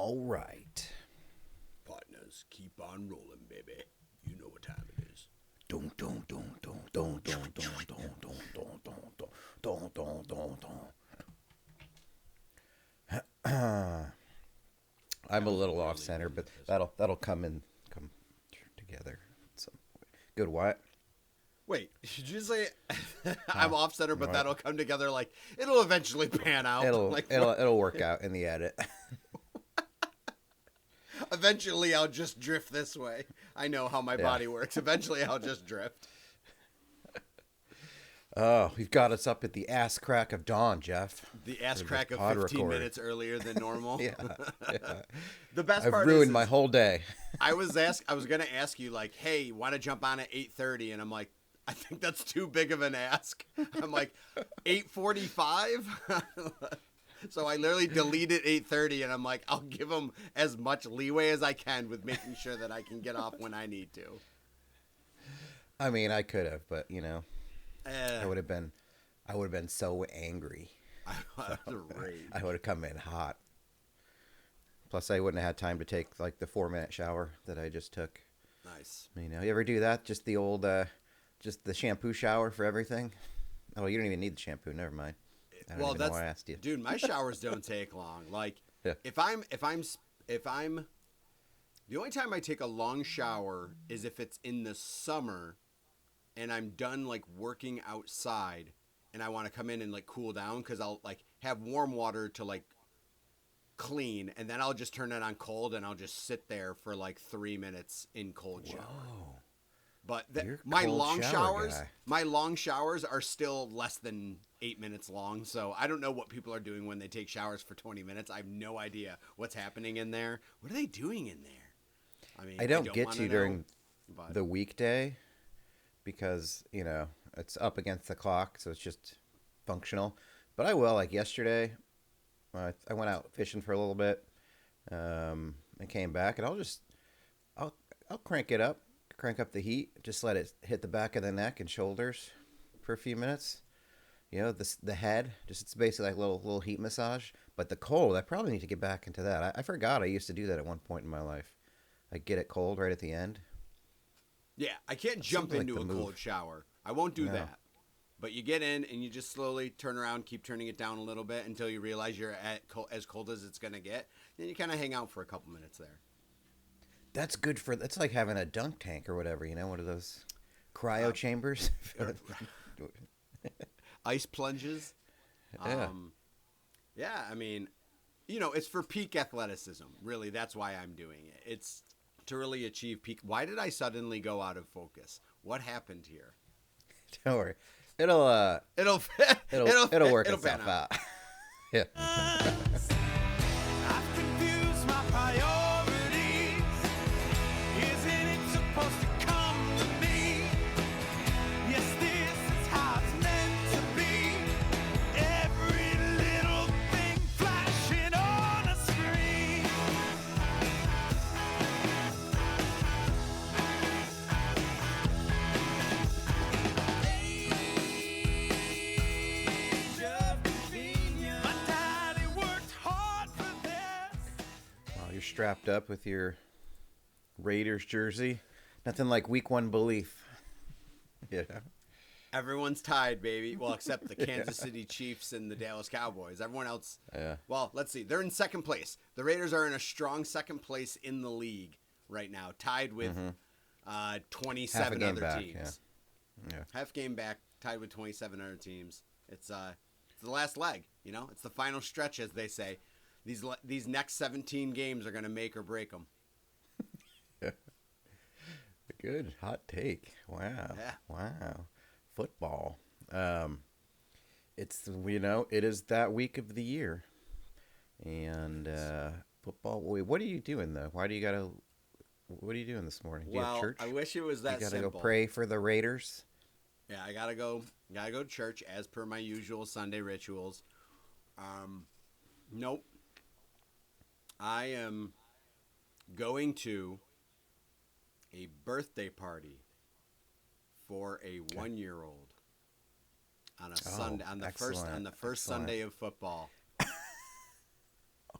All right. Partners, keep on rolling, baby. You know what time it is. Dun, dun, dun, dun, dun, dun, dun, dun, dun, dun, dun, dun, dun, dun, dun. I'm a little off center, but that'll come together. Some good what? Wait, should you say I'm off center, but that'll come together? Like it'll eventually pan out. It'll work out in the edit. Eventually, I'll just drift this way. I know how my body works. Eventually, I'll just drift. Oh, we've got us up at the ass crack of dawn, Jeff. The ass crack of 15 minutes earlier than normal. Yeah. The best part I've ruined my whole day. I was gonna ask you like, hey, you want to jump on at 8:30? And I'm like, I think that's too big of an ask. I'm like, 8:45. So I literally deleted 8:30, and I'm like, I'll give them as much leeway as I can with making sure that I can get off when I need to. I mean, I could have, but I would have been so angry. I would have come in hot. Plus, I wouldn't have had time to take like the 4-minute shower that I just took. Nice. You ever do that? Just the old, just the shampoo shower for everything. Oh, you don't even need the shampoo. Never mind. I don't even know why I asked you. Dude, my showers don't take long. Like, if I'm, the only time I take a long shower is if it's in the summer, and I'm done like working outside, and I want to come in and like cool down because I'll like have warm water to like clean, and then I'll just turn it on cold, and I'll just sit there for like 3 minutes in cold shower. Whoa. But my long showers are still less than 8 minutes long. So I don't know what people are doing when they take showers for 20 minutes. I have no idea what's happening in there. What are they doing in there? I mean, I don't get to during the weekday because, it's up against the clock. So it's just functional. But I will, like yesterday, I went out fishing for a little bit and came back, and I'll crank it up. Crank up the heat, just let it hit the back of the neck and shoulders for a few minutes. The head, it's basically like a little heat massage. But the cold, I probably need to get back into that. I forgot I used to do that at one point in my life. I get it cold right at the end. Yeah, I can't jump into a cold shower. I won't do that. But you get in and you just slowly turn around, keep turning it down a little bit until you realize you're at as cold as it's going to get. Then you kind of hang out for a couple minutes there. That's good that's like having a dunk tank or whatever, one of those cryo chambers. Ice plunges. Yeah. I mean, it's for peak athleticism. Really, that's why I'm doing it. It's to really achieve peak. Why did I suddenly go out of focus? What happened here? Don't worry. It'll work itself out. Yeah. I've confused my priorities. Isn't it supposed to come to me? Yes, this is how it's meant to be. Every little thing flashing on a screen. Age of convenience. My daddy worked hard for this. While you're strapped up with your Raiders jersey, nothing like week 1 belief. Everyone's tied, baby. Well, except the Kansas City Chiefs and the Dallas Cowboys. Everyone else. Yeah. Well, let's see. They're in second place. The Raiders are in a strong second place in the league right now, tied with 27 other back, teams. Yeah. Half game back, tied with 27 other teams. It's the last leg. It's the final stretch, as they say. These next 17 games are going to make or break them. Good hot take. Wow. Yeah. Wow. Football. It's it is that week of the year, and football. Wait, what are you doing though? What are you doing this morning? Do you have church? I wish it was that simple. simple. Go pray for the Raiders. Yeah, I gotta go to church as per my usual Sunday rituals. Nope. I am going to a birthday party for a 1-year-old on a Sunday on the first Sunday of football.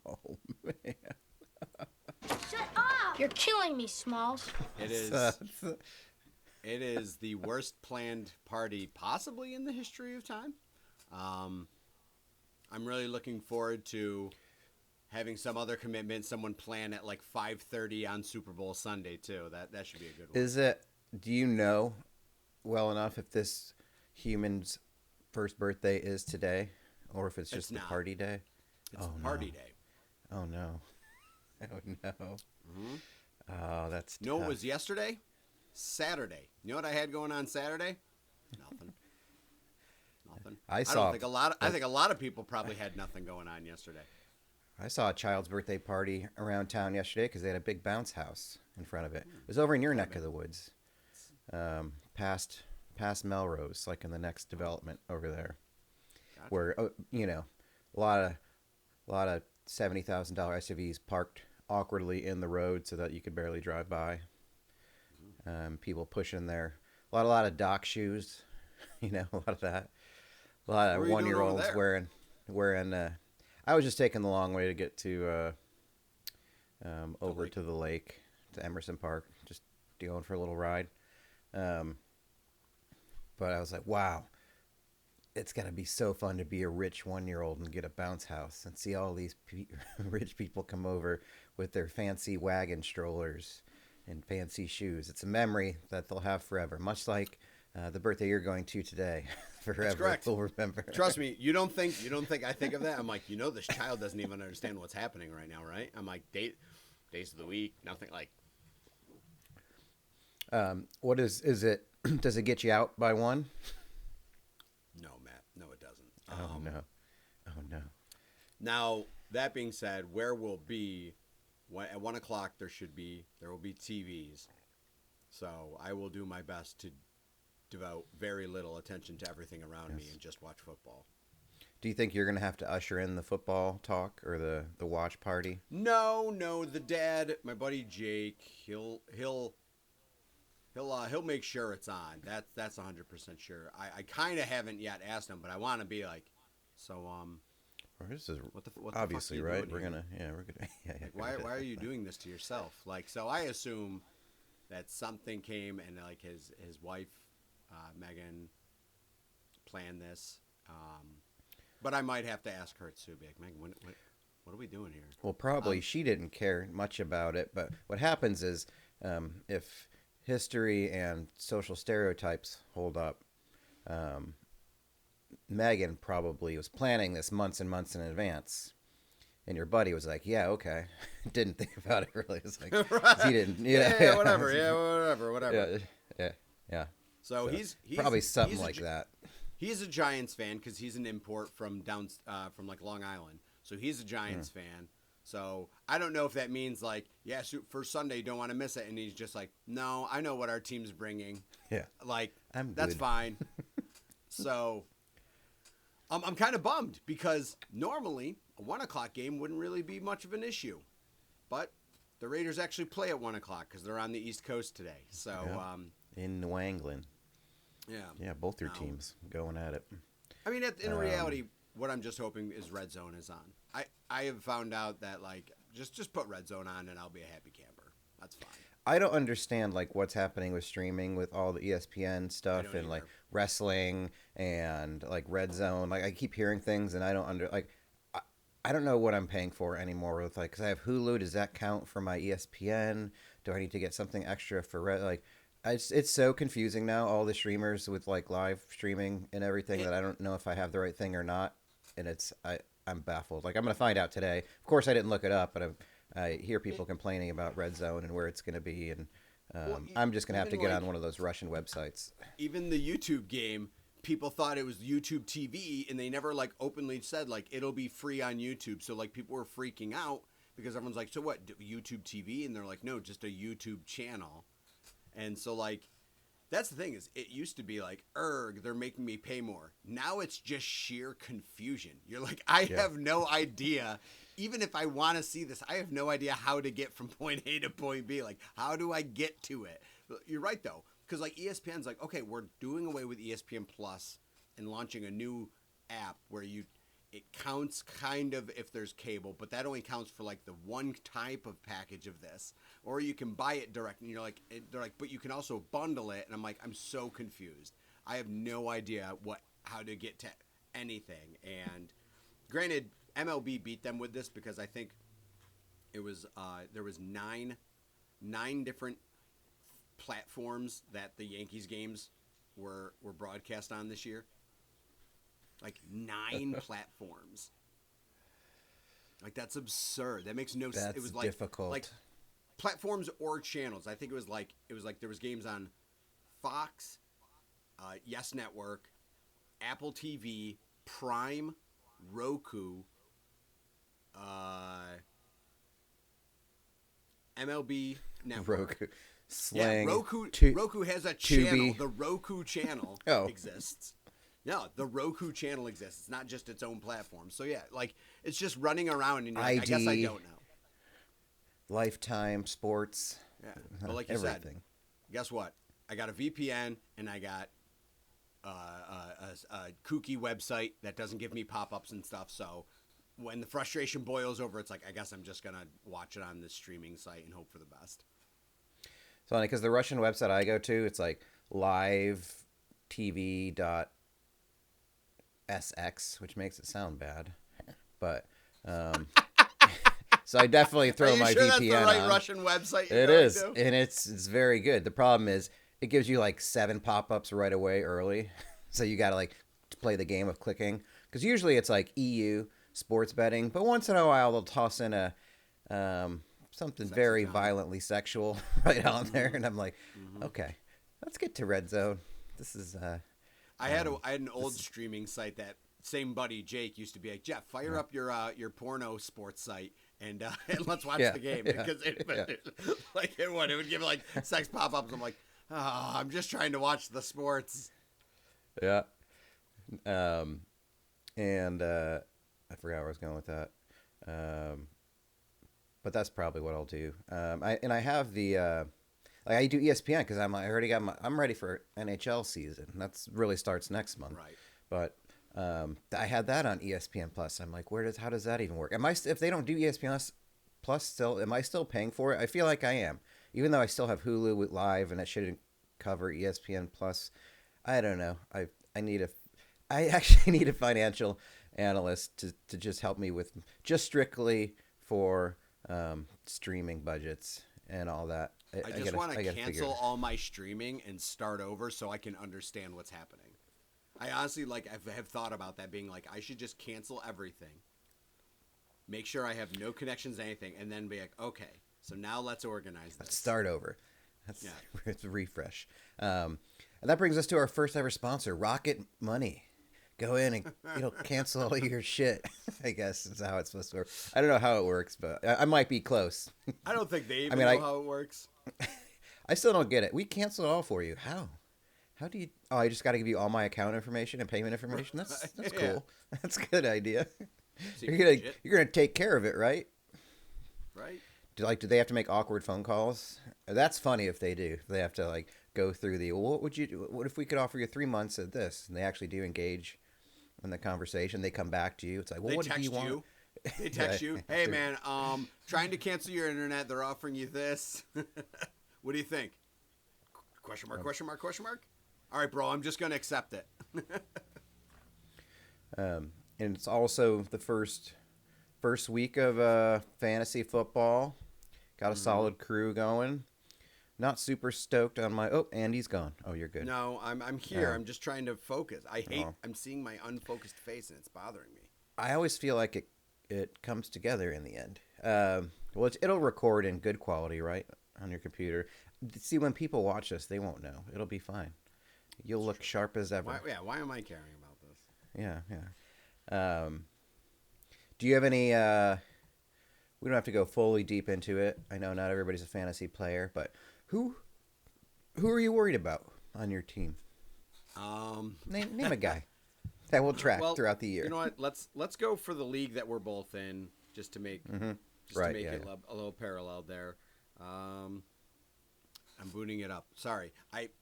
Oh man. You're killing me, Smalls. It is. It is the worst planned party possibly in the history of time. I'm really looking forward to having some other commitment, someone plan at like 5:30 on Super Bowl Sunday too. That should be a good one. Is it? Do you know well enough if this human's first birthday is today, or if it's just the party day? It's party day. Oh no! Oh no! Mm-hmm. Oh, that's tough. You know what was yesterday? Saturday. You know what I had going on Saturday? Nothing. I think a lot of people probably had nothing going on yesterday. I saw a child's birthday party around town yesterday because they had a big bounce house in front of it. It was over in your neck of the woods, past Melrose, like in the next development over there, gotcha. Where a lot of $70,000 SUVs parked awkwardly in the road so that you could barely drive by. People pushing a lot of dock shoes, a lot of that. A lot of 1-year-olds wearing. I was just taking the long way to get to over to the lake, to Emerson Park, just going for a little ride. But I was like, wow, it's got to be so fun to be a rich 1-year-old and get a bounce house and see all these rich people come over with their fancy wagon strollers and fancy shoes. It's a memory that they'll have forever, much like the birthday you're going to today. Forever. That's correct. We'll remember. Trust me, you don't think I think of that? I'm like, this child doesn't even understand what's happening right now, right? I'm like, days of the week, nothing like. What is it? Does it get you out by 1? No, Matt. No, it doesn't. Oh no. Oh no. Now that being said, where we'll be at 1 o'clock, there will be TVs. So I will do my best to devote very little attention to everything around me and just watch football. Do you think you're going to have to usher in the football talk or the watch party? No. The dad, my buddy Jake, he'll make sure it's on. That's 100% sure. I kind of haven't yet asked him, but I want to be like, so this is what the obviously fuck are you right. doing We're gonna like, why are you doing this to yourself? Like, so I assume that something came and like his wife. Megan planned this, but I might have to ask her too. Be like, Megan, what are we doing here? Well, probably she didn't care much about it, but what happens is if history and social stereotypes hold up, Megan probably was planning this months and months in advance. And your buddy was like, yeah, okay. Didn't think about it really. It's like, right. He didn't. Yeah, whatever. Yeah. So he's probably something like that. He's a Giants fan because he's an import from from like Long Island. So he's a Giants fan. So I don't know if that means like, yeah, for Sunday, you don't want to miss it. And he's just like, no, I know what our team's bringing. Yeah. Like, that's good. Fine. So I'm kind of bummed because normally a 1 o'clock game wouldn't really be much of an issue. But the Raiders actually play at 1 o'clock because they're on the East Coast today. So in New England. Yeah, both your teams going at it. I mean, in reality, what I'm just hoping is Red Zone is on. I have found out that like just put Red Zone on and I'll be a happy camper. That's fine. I don't understand like what's happening with streaming with all the ESPN stuff and like wrestling and like Red Zone. Like I keep hearing things and I don't I don't know what I'm paying for anymore with like, cause I have Hulu. Does that count for my ESPN? Do I need to get something extra for it's so confusing now, all the streamers with like live streaming and everything that I don't know if I have the right thing or not. And I'm baffled. Like I'm going to find out today. Of course I didn't look it up, but I hear people complaining about Red Zone and where it's going to be. And I'm just going to have to get on one of those Russian websites. Even the YouTube game, people thought it was YouTube TV and they never like openly said like, it'll be free on YouTube. So like people were freaking out because everyone's like, so what, YouTube TV? And they're like, no, just a YouTube channel. And so, like, that's the thing is it used to be like, they're making me pay more. Now it's just sheer confusion. You're like, I have no idea. Even if I want to see this, I have no idea how to get from point A to point B. Like, how do I get to it? You're right, though. Because, like, ESPN's like, okay, we're doing away with ESPN Plus and launching a new app where it counts kind of if there's cable, but that only counts for like the one type of package of this. Or you can buy it direct, and you're like, they're like, but you can also bundle it, and I'm like, I'm so confused. I have no idea how to get to anything. And granted, MLB beat them with this because I think it was there was nine different platforms that the Yankees games were broadcast on this year. Like 9 platforms. Like that's absurd. That makes no sense. It was like difficult. Like platforms or channels. I think it was like there was games on Fox, Yes Network, Apple TV, Prime, Roku, MLB Network. Roku. Sling. Yeah, Roku has a Tubi. channel. The Roku channel Oh. exists. Yeah, the Roku channel exists. It's not just its own platform. So yeah, like it's just running around, and you're like, I guess I don't know. Lifetime sports. Yeah, but like you everything. said, guess what? I got a VPN, and I got a kooky website that doesn't give me pop-ups and stuff. So when the frustration boils over, it's like, I guess I'm just gonna watch it on this streaming site and hope for the best. It's funny because the Russian website I go to, it's like livetv.sx, which makes it sound bad, but so I definitely throw my sure VPN that's the right on. Russian website? It is, and it's very good. The problem is it gives you like 7 pop-ups right away early, so you gotta like play the game of clicking because usually it's like EU sports betting, but once in a while they'll toss in a something Sexy very comment. violently sexual right on there, and I'm like, okay, let's get to Red Zone. This is I had an old streaming site that same buddy Jake used to be like, Jeff, fire up your porno sports site and let's watch the game because it would give like sex pop-ups. I'm like, I'm just trying to watch the sports. Yeah. And I forgot where I was going with that. But that's probably what I'll do. I have the like I do ESPN because I'm ready for NHL season. That's really starts next month. Right. But I had that on ESPN Plus. I'm like, how does that even work? If they don't do ESPN Plus still, am I still paying for it? I feel like I am, even though I still have Hulu with Live and it shouldn't cover ESPN Plus. I don't know. I actually need a financial analyst to just help me with just strictly for streaming budgets and all that. I just want to cancel all my streaming and start over so I can understand what's happening. I honestly have thought about that, being like, I should just cancel everything, make sure I have no connections to anything, and then be like, okay, so now let's organize this. Let's start over. It's a refresh. And that brings us to our first ever sponsor, Rocket Money. Go in and cancel all your shit. I guess is how it's supposed to work. I don't know how it works, but I might be close. I don't think they even know how it works. I still don't get it. We canced it all for you. How? How do you? Oh, I just got to give you all my account information and payment information. That's cool. That's a good idea. You're gonna take care of it, right? Right. Do they have to make awkward phone calls? That's funny if they do. They have to like go through what would you do? What if we could offer you 3 months of this? And they actually do engage in the conversation. They come back to you. It's like, well, what do you want? They text you. Hey man, trying to cancel your internet. They're offering you this. What do you think? Question mark, question mark, question mark. All right, bro, I'm just going to accept it. And it's also the first week of fantasy football. Got a solid crew going. Not super stoked on my... Oh, Andy's gone. Oh, you're good. No, I'm here. I'm just trying to focus. I'm seeing my unfocused face, and it's bothering me. I always feel like it comes together in the end. Well, it'll record in good quality, right, on your computer. See, when people watch this, they won't know. It'll be fine. You'll look sharp as ever. Why am I caring about this? Yeah. Do you have any... we don't have to go fully deep into it. I know not everybody's a fantasy player, but who are you worried about on your team? Name a guy that will track throughout the year. You know what? Let's go for the league that we're both in, just to make it a little parallel there. I'm booting it up. Sorry,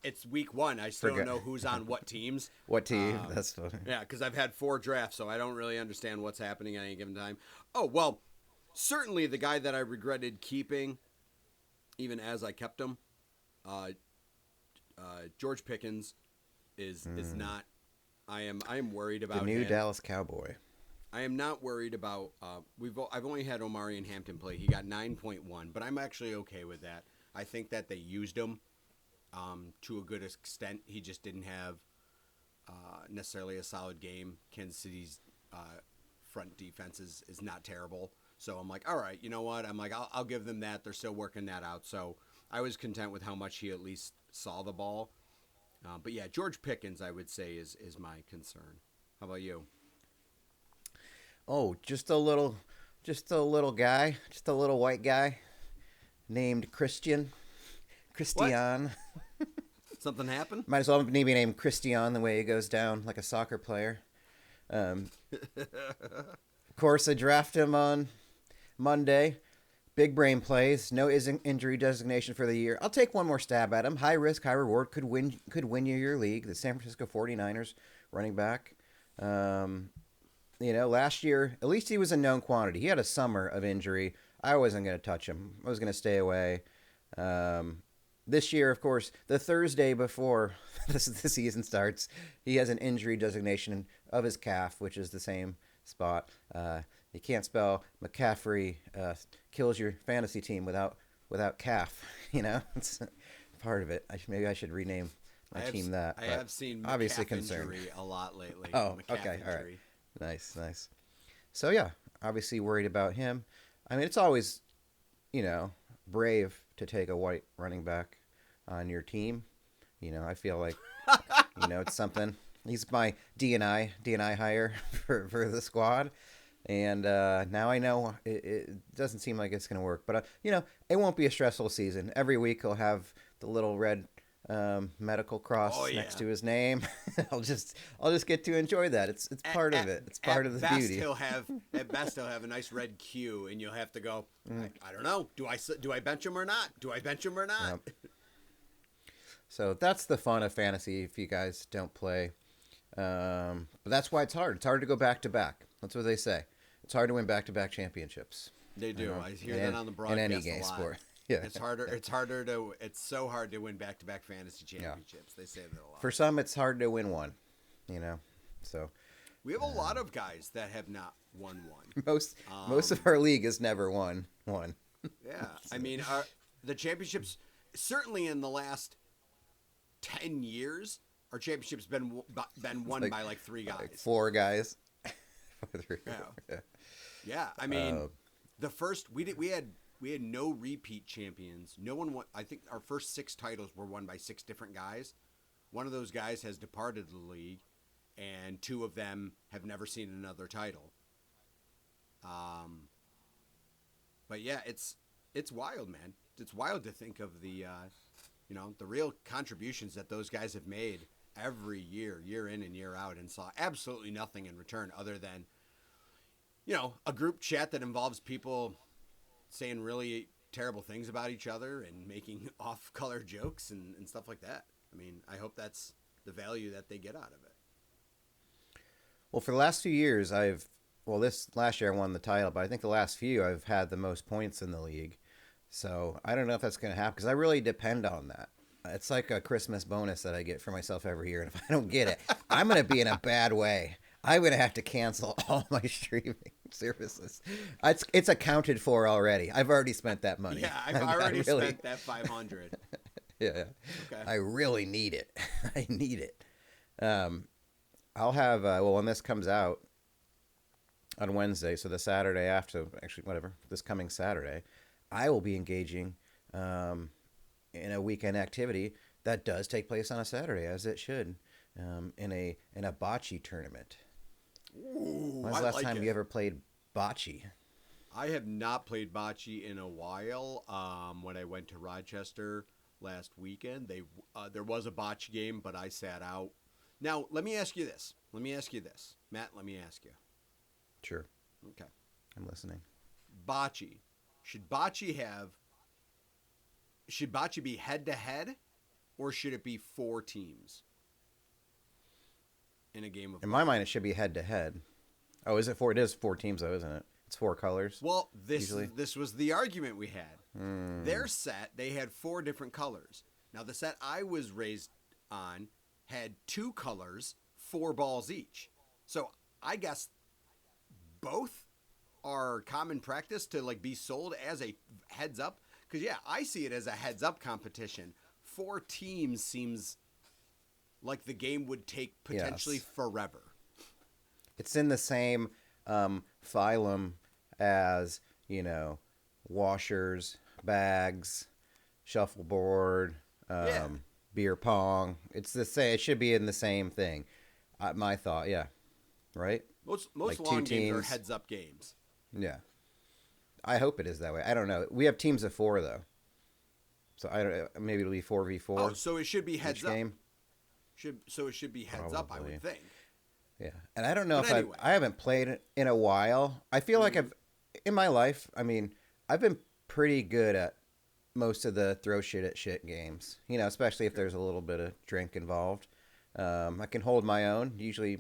it's week 1. I still Forget- don't know who's on what teams. What team? That's funny. Yeah, because I've had 4 drafts, so I don't really understand what's happening at any given time. Oh well, certainly the guy that I regretted keeping, even as I kept him, George Pickens is not. I am worried about The new him. Dallas Cowboy. I am not worried about. I've only had Omari and Hampton play. He got 9.1, but I'm actually okay with that. I think that they used him to a good extent. He just didn't have necessarily a solid game. Kansas City's front defense is not terrible, so I'm like, all right, you know what? I'm like, I'll give them that. They're still working that out, so I was content with how much he at least saw the ball. But yeah, George Pickens, I would say, is my concern. How about you? Oh, just a little guy, just a little white guy named Christian. Something happened? Might as well maybe name Christian the way he goes down, like a soccer player. Of course, I draft him on Monday. Big brain plays. No injury designation for the year. I'll take one more stab at him. High risk, high reward. Could win you your league. The San Francisco 49ers running back. Last year, at least he was a known quantity. He had a summer of injury. I wasn't going to touch him. I was going to stay away. This year, of course, the Thursday before the season starts, he has an injury designation of his calf, which is the same spot. You can't spell McCaffrey kills your fantasy team without calf. It's part of it. Maybe I should rename my team that. I have seen obviously McCaff concerned injury a lot lately. Oh, McCaff okay, all right. injury. Nice. So yeah, obviously worried about him. I mean, it's always, brave to take a white running back on your team. I feel like, it's something. He's my DNI hire for the squad. And now I know it doesn't seem like it's going to work. But, it won't be a stressful season. Every week he'll have the little red medical cross next to his name. I'll just get to enjoy that. It's part of it. It's part of the beauty. At best he'll have a nice red Q, and you'll have to go. I don't know. Do I bench him or not? Yep. So that's the fun of fantasy. If you guys don't play, but that's why it's hard. It's hard to go back to back. That's what they say. It's hard to win back to back championships. They do. I hear that on the broadcast in any game a lot. sport. Yeah. It's so hard to win back-to-back fantasy championships. Yeah. They say that a lot. For some, it's hard to win one, so. We have a lot of guys that have not won one. Most of our league has never won one. Yeah. I mean, the championships, certainly in the last 10 years, our championship's been won by like 3 guys. Like 4 guys. Yeah. I mean, the first, we had no repeat champions. No one won. I think our first 6 titles were won by 6 different guys. One of those guys has departed the league, and 2 of them have never seen another title. But yeah, it's wild, man. It's wild to think of the real contributions that those guys have made every year in and year out, and saw absolutely nothing in return other than, a group chat that involves people saying really terrible things about each other and making off-color jokes and stuff like that. I mean, I hope that's the value that they get out of it. Well, for the last few years, this last year I won the title, but I think the last few I've had the most points in the league. So I don't know if that's going to happen because I really depend on that. It's like a Christmas bonus that I get for myself every year. And if I don't get it, I'm going to be in a bad way. I'm going to have to cancel all my streaming services. It's accounted for already. I've already spent that money. Yeah, I've already spent that $500. Yeah. Okay. I really need it. I need it. I'll have, when this comes out on Wednesday, so the Saturday after, this coming Saturday, I will be engaging in a weekend activity that does take place on a Saturday, as it should, in a bocce tournament. Ooh, When's the last time you ever played bocce? I have not played bocce in a while. When I went to Rochester last weekend, there was a bocce game, but I sat out. Now, let me ask you this. Matt, let me ask you. Sure. Okay. I'm listening. Bocce. Should bocce have should bocce be head to head, or should it be 4 teams in a game of? In my mind, it should be head to head. Oh, is it 4? It is 4 teams though, isn't it? It's 4 colors. Well, usually. this was the argument we had. Their set, they had 4 different colors. Now the set I was raised on had 2 colors, 4 balls each. So I guess both are common practice to like be sold as a heads up. Because yeah, I see it as a heads up competition. 4 teams seems like the game would take potentially forever. It's in the same phylum as, washers, bags, shuffleboard, beer pong. It's the same. It should be in the same thing. My thought, yeah. Right? Most like long 2 games are teams. heads up games. Yeah. I hope it is that way. I don't know. We have teams of 4 though. So I don't. Maybe it'll be 4v4. Oh, so it should be heads up. Game. So it should be heads up, I Probably. would think. Yeah, and I don't know But if anyway. I haven't played it in a while. I feel like in my life, I've been pretty good at most of the throw shit at shit games. Especially if there's a little bit of drink involved. I can hold my own. Usually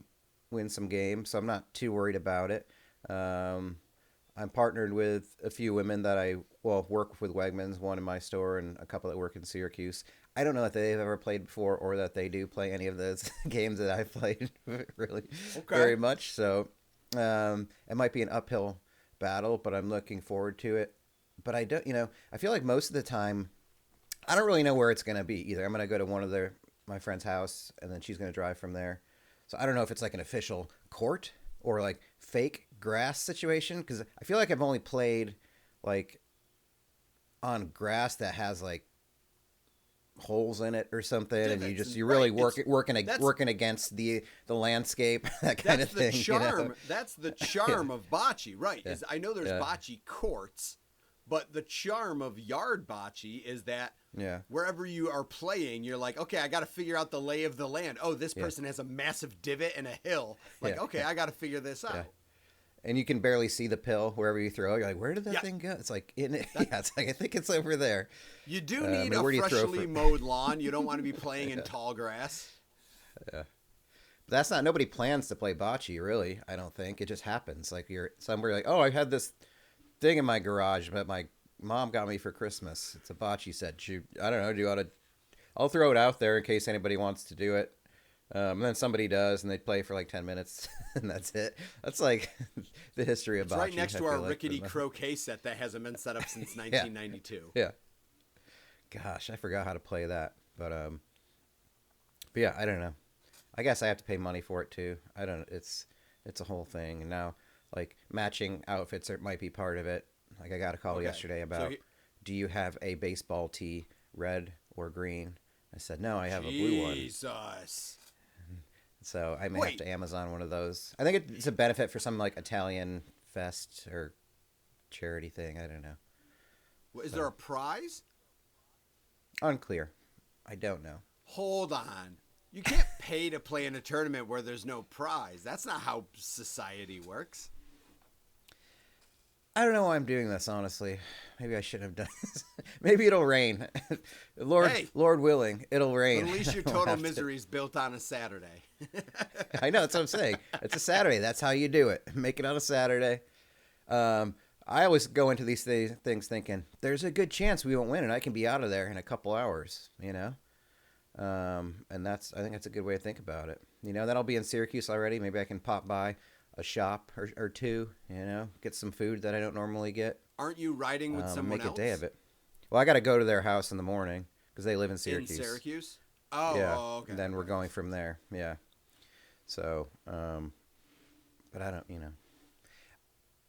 win some games, so I'm not too worried about it. I'm partnered with a few women that I work with Wegmans, one in my store and a couple that work in Syracuse. I don't know if they've ever played before or that they do play any of those games that I've played really very much. So it might be an uphill battle, but I'm looking forward to it. But I don't, I feel like most of the time, I don't really know where it's going to be either. I'm going to go to one of my friend's house and then she's going to drive from there. So I don't know if it's like an official court or like fake grass situation. Cause I feel like I've only played like on grass that has like holes in it or something, Dude, and you're really right. working against the landscape, that kind of thing. That's the charm. That's the charm of bocce, right? Yeah. Is I know there's bocce courts, but the charm of yard bocce is that wherever you are playing, you're like, okay, I got to figure out the lay of the land. Oh, this person has a massive divot and a hill. Like, okay, I got to figure this out. And you can barely see the pill wherever you throw. You're like, where did that thing go? It's like, it's like I think it's over there. You do need a freshly mowed lawn. You don't want to be playing in tall grass. Yeah. But nobody plans to play bocce, really. I don't think. It just happens. Like you're somewhere like, oh, I had this thing in my garage that my mom got me for Christmas. It's a bocce set. I don't know. I'll throw it out there in case anybody wants to do it. And then somebody does, and they play for like 10 minutes, and that's it. That's like the history of bocce. It's right next to our rickety croquet set that hasn't been set up since 1992. Yeah. Gosh, I forgot how to play that. But yeah, I don't know. I guess I have to pay money for it too. I don't. It's a whole thing. And now, like matching outfits might be part of it. Like I got a call yesterday about, do you have a baseball tee, red or green? I said no. I have a blue one. Jesus. So I may have to Amazon one of those. I think it's a benefit for some like Italian fest or charity thing. I don't know. Well, is there a prize? Unclear. I don't know. Hold on. You can't pay to play in a tournament where there's no prize. That's not how society works. I don't know why I'm doing this, honestly. Maybe I shouldn't have done this. Maybe it'll rain. Lord willing, it'll rain. At least your total misery is built on a Saturday. I know, that's what I'm saying. It's a Saturday. That's how you do it. Make it on a Saturday. I always go into these things thinking, there's a good chance we won't win, and I can be out of there in a couple hours, And I think that's a good way to think about it. Then I'll be in Syracuse already. Maybe I can pop by a shop or two, get some food that I don't normally get. Aren't you riding with someone else? Make a day of it. Well, I got to go to their house in the morning because they live in Syracuse. In Syracuse? Oh, yeah. Okay. And then we're going from there. Yeah. So, but I don't,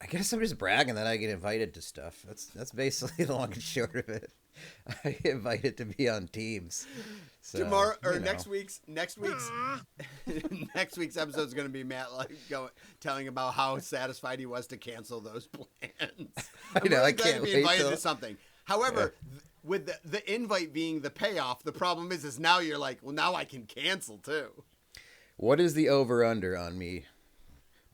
I guess I'm just bragging that I get invited to stuff. That's basically the long and short of it. I get invited to be on teams. So, tomorrow or next week's next week's episode is going to be Matt telling about how satisfied he was to cancel those plans. I know, I can't be wait invited to something. However, Yeah. With the invite being the payoff, the problem is now you're like, well, now I can cancel too. What is the over-under on me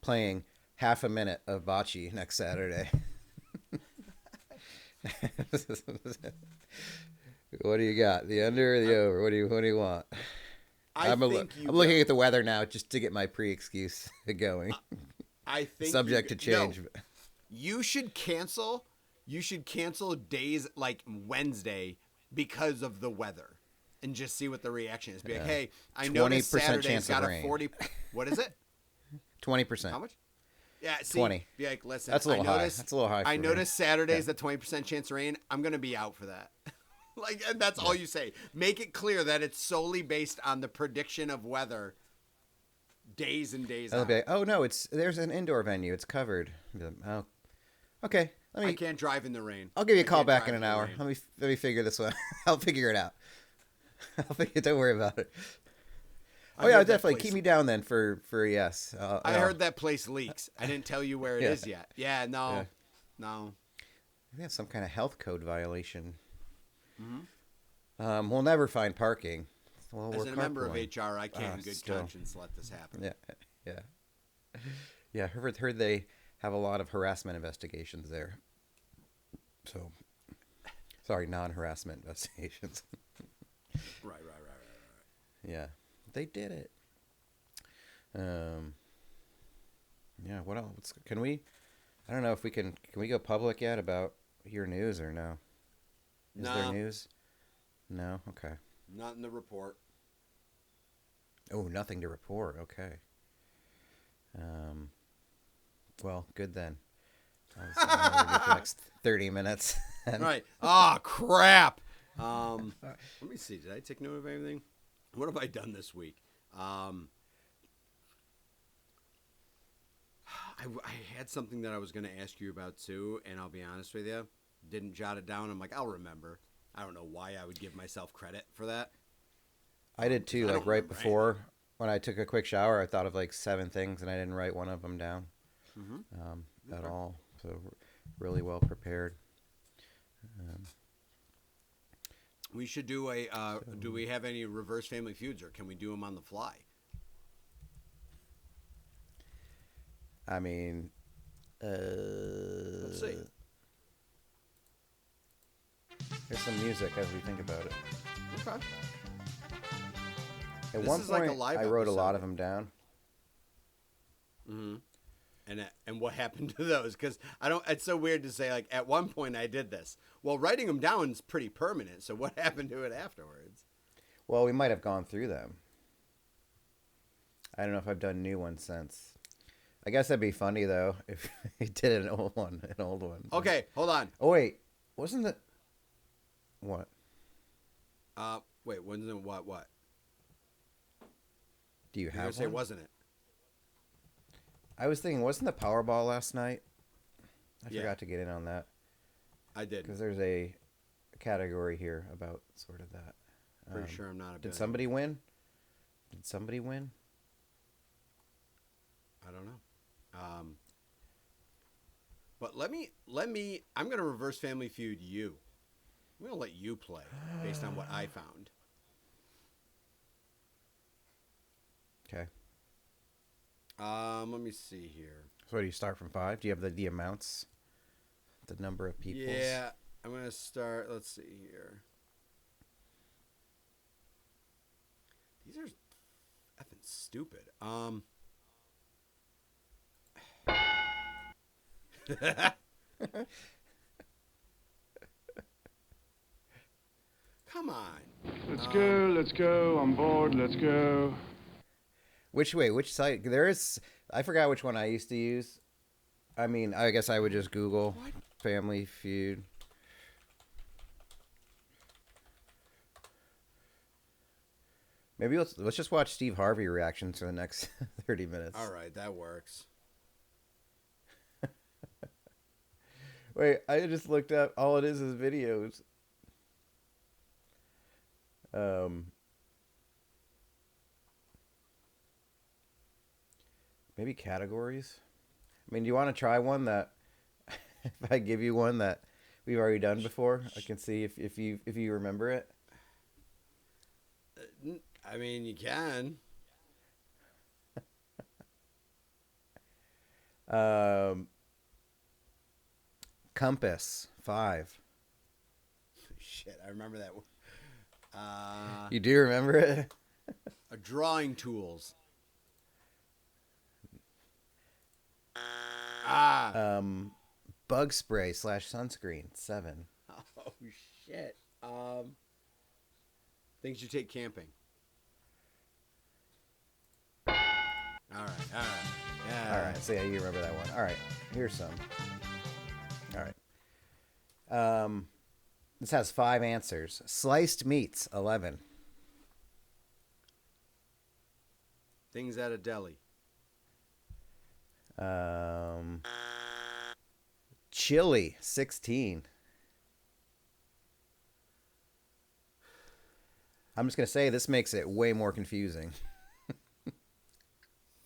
playing half a minute of bocce next Saturday? What do you got? The under or the over? What do you want? I think you I'm looking will. at the weather now just to get my pre-excuse going. I think Subject to change. No, you should cancel. You should cancel days like Wednesday because of the weather, and just see what the reaction is. Be like, hey, I noticed 20% Saturday's chance of got a rain. 40. What is it? 20%. How much? Yeah, see, 20. Be like, listen, That's a little high. noticed, That's a little high. I For noticed me. Saturday's the 20% chance of rain. I'm gonna be out for that. Like, and that's all you say. Make it clear that it's solely based on the prediction of weather. Days and days. They'll out. be like, oh no, there's an indoor venue. It's covered. I'll be like, oh, okay. I can't drive in the rain. I'll give you a call can't back drive in an the hour. rain. Let me figure this one. I'll figure it out. Don't worry about it. Oh I yeah, heard that definitely place- keep me down then for yes. I heard that place leaks. I didn't tell you where it is Yeah. yet. Yeah, no, Yeah. no. I think that's some kind of health code violation. We'll never find parking. Well, As we're a member of carpooling. HR, I can't in good still. conscience let this happen. Yeah. Heard they have a lot of harassment investigations there. So, sorry, non-harassment investigations. Right. Yeah, they did it. Yeah. What else? Can we? I don't know if we can. Can we go public yet about your news or no? Is there No. news? No. Okay. Not in the report. Oh, nothing to report. Okay. Well, good then. I'll get the next 30 minutes. Right. Ah, crap. Let me see. Did I take note of anything? What have I done this week? I had something that I was going to ask you about too, and I'll be honest with you, didn't jot it down. I'm like, I'll remember. I don't know why I would give myself credit for that. I did too. I Like don't right remember before when I took a quick shower, I thought of like 7 things, and I didn't write one of them down at all. So really well prepared. We should do a. Do we have any reverse family feuds, or can we do them on the fly? I mean, Let's see. Here's some music as we think about it. Okay. At This one is like a point, live I wrote a lot episode. of them down. And what happened to those? Because I don't. It's so weird to say like at one point I did this. Well, writing them down is pretty permanent. So what happened to it afterwards? Well, we might have gone through them. I don't know if I've done new ones since. I guess that'd be funny though if we did an old one. Okay, hold on. Oh wait, wasn't it? What? Wait, wasn't it what? Do you You're gonna have say one? wasn't it? I was thinking, wasn't the Powerball last night? I Yeah. forgot to get in on that I did. because there's a category here about sort of that. Pretty sure I'm not a. Did billionaire. somebody win? Did somebody win? I don't know. But let me. I'm gonna reverse family feud you. I'm gonna let you play based on what I found. Okay. Let me see here. So, do you start from 5? Do you have the amounts? The number of people? Yeah, I'm gonna start. Let's see here. These are effing stupid. Come on. Let's go, on board, let's go. Which site? There is. I forgot which one I used to use. I mean, I guess I would just Google What? Family Feud. Maybe let's just watch Steve Harvey reactions for the next 30 minutes. All right, that works. Wait, I just looked up. All it is videos. Maybe categories. I mean, do you want to try one that? If I give you one that we've already done before, I can see if you remember it. I mean, you can. Compass 5. Shit, I remember that one. You do remember it? Drawing tools. Bug spray / sunscreen, 7. Oh shit. Things you take camping. All right. Yeah. All right, so yeah, you remember that one. All right, here's some. All right. This has 5 answers. Sliced meats, 11. Things at a deli. Chili, 16. I'm just going to say this makes it way more confusing.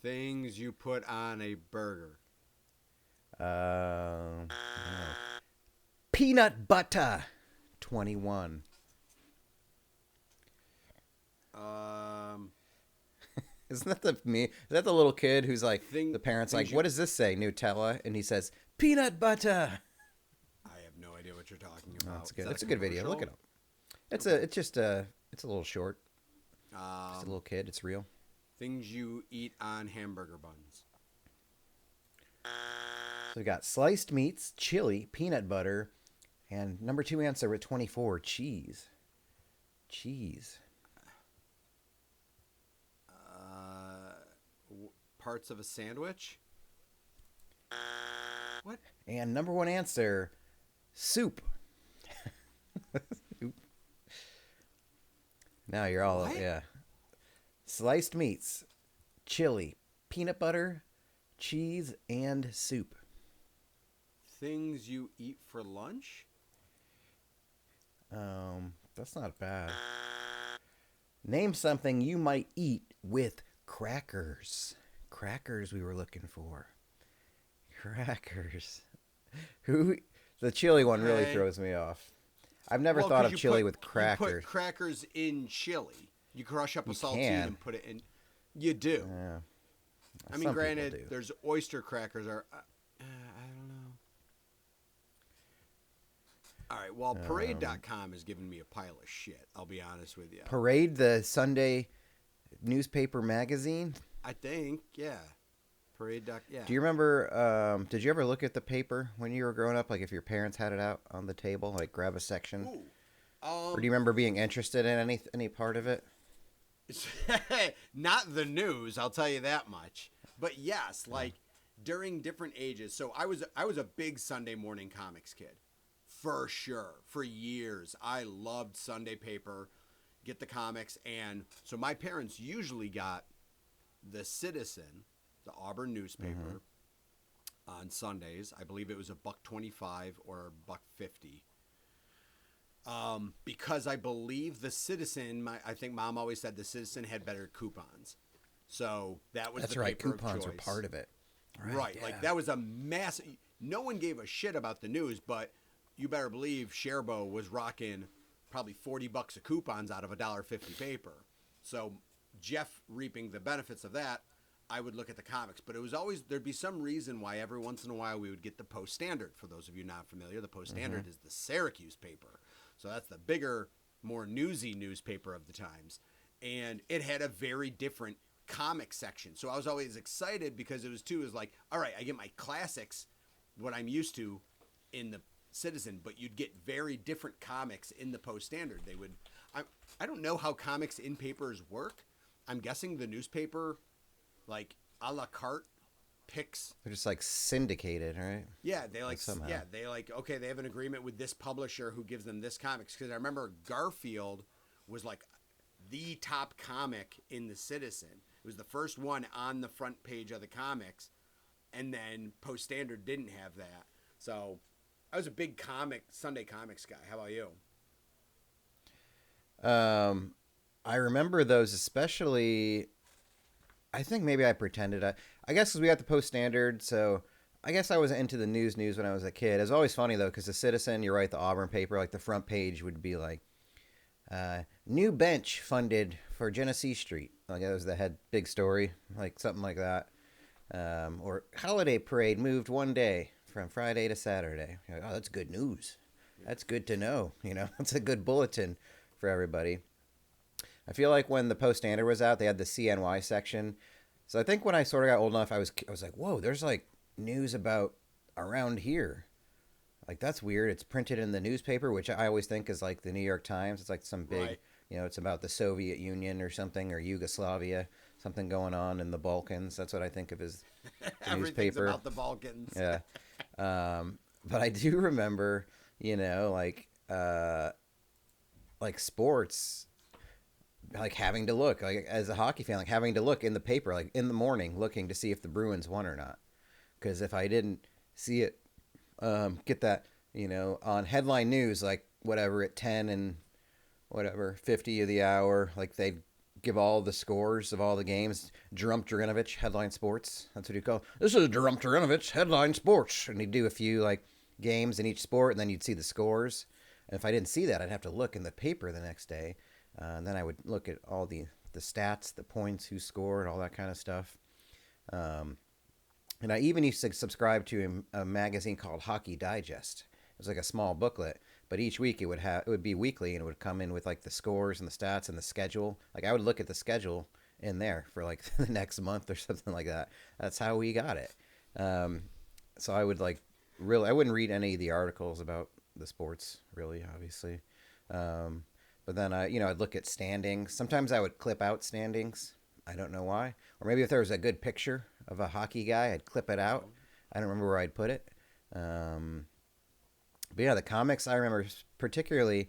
Things you put on a burger. No. Peanut butter, 21. Isn't that Is that the little kid who's like, the parents like, what does this say? Nutella? And he says, peanut butter. I have no idea what you're talking about. Oh, that's good. It's a good video. Look it up. It's a little short. Just a little kid. It's real. Things you eat on hamburger buns. So we got sliced meats, chili, peanut butter, and number 2 answer with 24, cheese. Cheese. Parts of a sandwich. What? And number 1 answer, soup. Soup. Now you're all What? yeah. Sliced meats, chili, peanut butter, cheese, and soup. Things you eat for lunch. That's not bad. Name something you might eat with crackers. Crackers we were looking for. Crackers. The chili one really Okay. throws me off. I've never Well, thought 'cause of you chili put- with You crackers. put crackers in chili. You crush up a You saltine can. and put it in. You do. Yeah. I mean, Some people granted, do. there's oyster crackers. I don't know. All right. Well, Parade.com is giving me a pile of shit. I'll be honest with you. Parade, the Sunday newspaper magazine. I think, yeah. Parade. Yeah. Do you remember? Did you ever look at the paper when you were growing up? Like if your parents had it out on the table, like grab a section. Ooh. Or do you remember being interested in any part of it? Not the news, I'll tell you that much. But yes, like during different ages. So I was a big Sunday morning comics kid. For sure. For years. I loved Sunday paper, get the comics, and so my parents usually got the Citizen, the Auburn newspaper, on Sundays. I believe it was $1.25 or $1.50. Because I believe the Citizen, I think Mom always said the Citizen had better coupons. So that was That's the right. paper of Coupons were choice. part of it. Right. Yeah. Like that was a massive. No one gave a shit about the news, but you better believe Sherbo was rocking probably $40 of coupons out of $1.50 paper. So Jeff reaping the benefits of that. I would look at the comics, but it was always, there'd be some reason why every once in a while we would get the Post Standard. For those of you not familiar, the Post Standard is the Syracuse paper. So that's the bigger, more newsy newspaper of the times. And it had a very different comic section. So I was always excited because it was like, all right, I get my classics, what I'm used to in the Citizen, but you'd get very different comics in the Post Standard. They would, I don't know how comics in papers work. I'm guessing the newspaper, like a la carte, picks. They're just like syndicated, right? Yeah, they like. Somehow. Yeah, they like. Okay, they have an agreement with this publisher who gives them this comics. Because I remember Garfield was like the top comic in the Citizen. It was the first one on the front page of the comics, and then Post Standard didn't have that. So I was a big Sunday comics guy. How about you? I remember those, especially. I think maybe I pretended. I guess because we got the Post Standard, so I guess I was into the news when I was a kid. It was always funny though, because the Citizen, you're right, the Auburn paper, like the front page would be like, "New bench funded for Genesee Street." Like that was the big story, like something like that. Or holiday parade moved one day from Friday to Saturday. You're like, oh, that's good news. That's good to know. You know, that's a good bulletin for everybody. I feel like when the Post Standard was out, they had the CNY section. So I think when I sort of got old enough, I was like, whoa, there's like news about around here. Like that's weird. It's printed in the newspaper, which I always think is like the New York Times. It's like some big, Right. it's about the Soviet Union or something, or Yugoslavia, something going on in the Balkans. That's what I think of as the Everything's newspaper. about the Balkans. Yeah. But I do remember, like sports, like having to look, like as a hockey fan, like having to look in the paper, like in the morning, looking to see if the Bruins won or not. Because if I didn't see it, get that, on headline news, like whatever at 10 and whatever 50 of the hour, like they'd give all the scores of all the games. Jerome Draganovic, headline sports. That's what you call. This is Jerome Draganovic, headline sports, and he'd do a few like games in each sport, and then you'd see the scores. And if I didn't see that, I'd have to look in the paper the next day. And then I would look at all the stats, the points, who scored, all that kind of stuff. And I even used to subscribe to a magazine called Hockey Digest. It was like a small booklet, but each week it would be weekly, and it would come in with like the scores and the stats and the schedule. Like I would look at the schedule in there for like the next month or something like that. That's how we got it. So I would I wouldn't read any of the articles about the sports really, obviously. But then I'd look at standings. Sometimes I would clip out standings. I don't know why. Or maybe if there was a good picture of a hockey guy, I'd clip it out. I don't remember where I'd put it. But yeah, the comics, I remember particularly,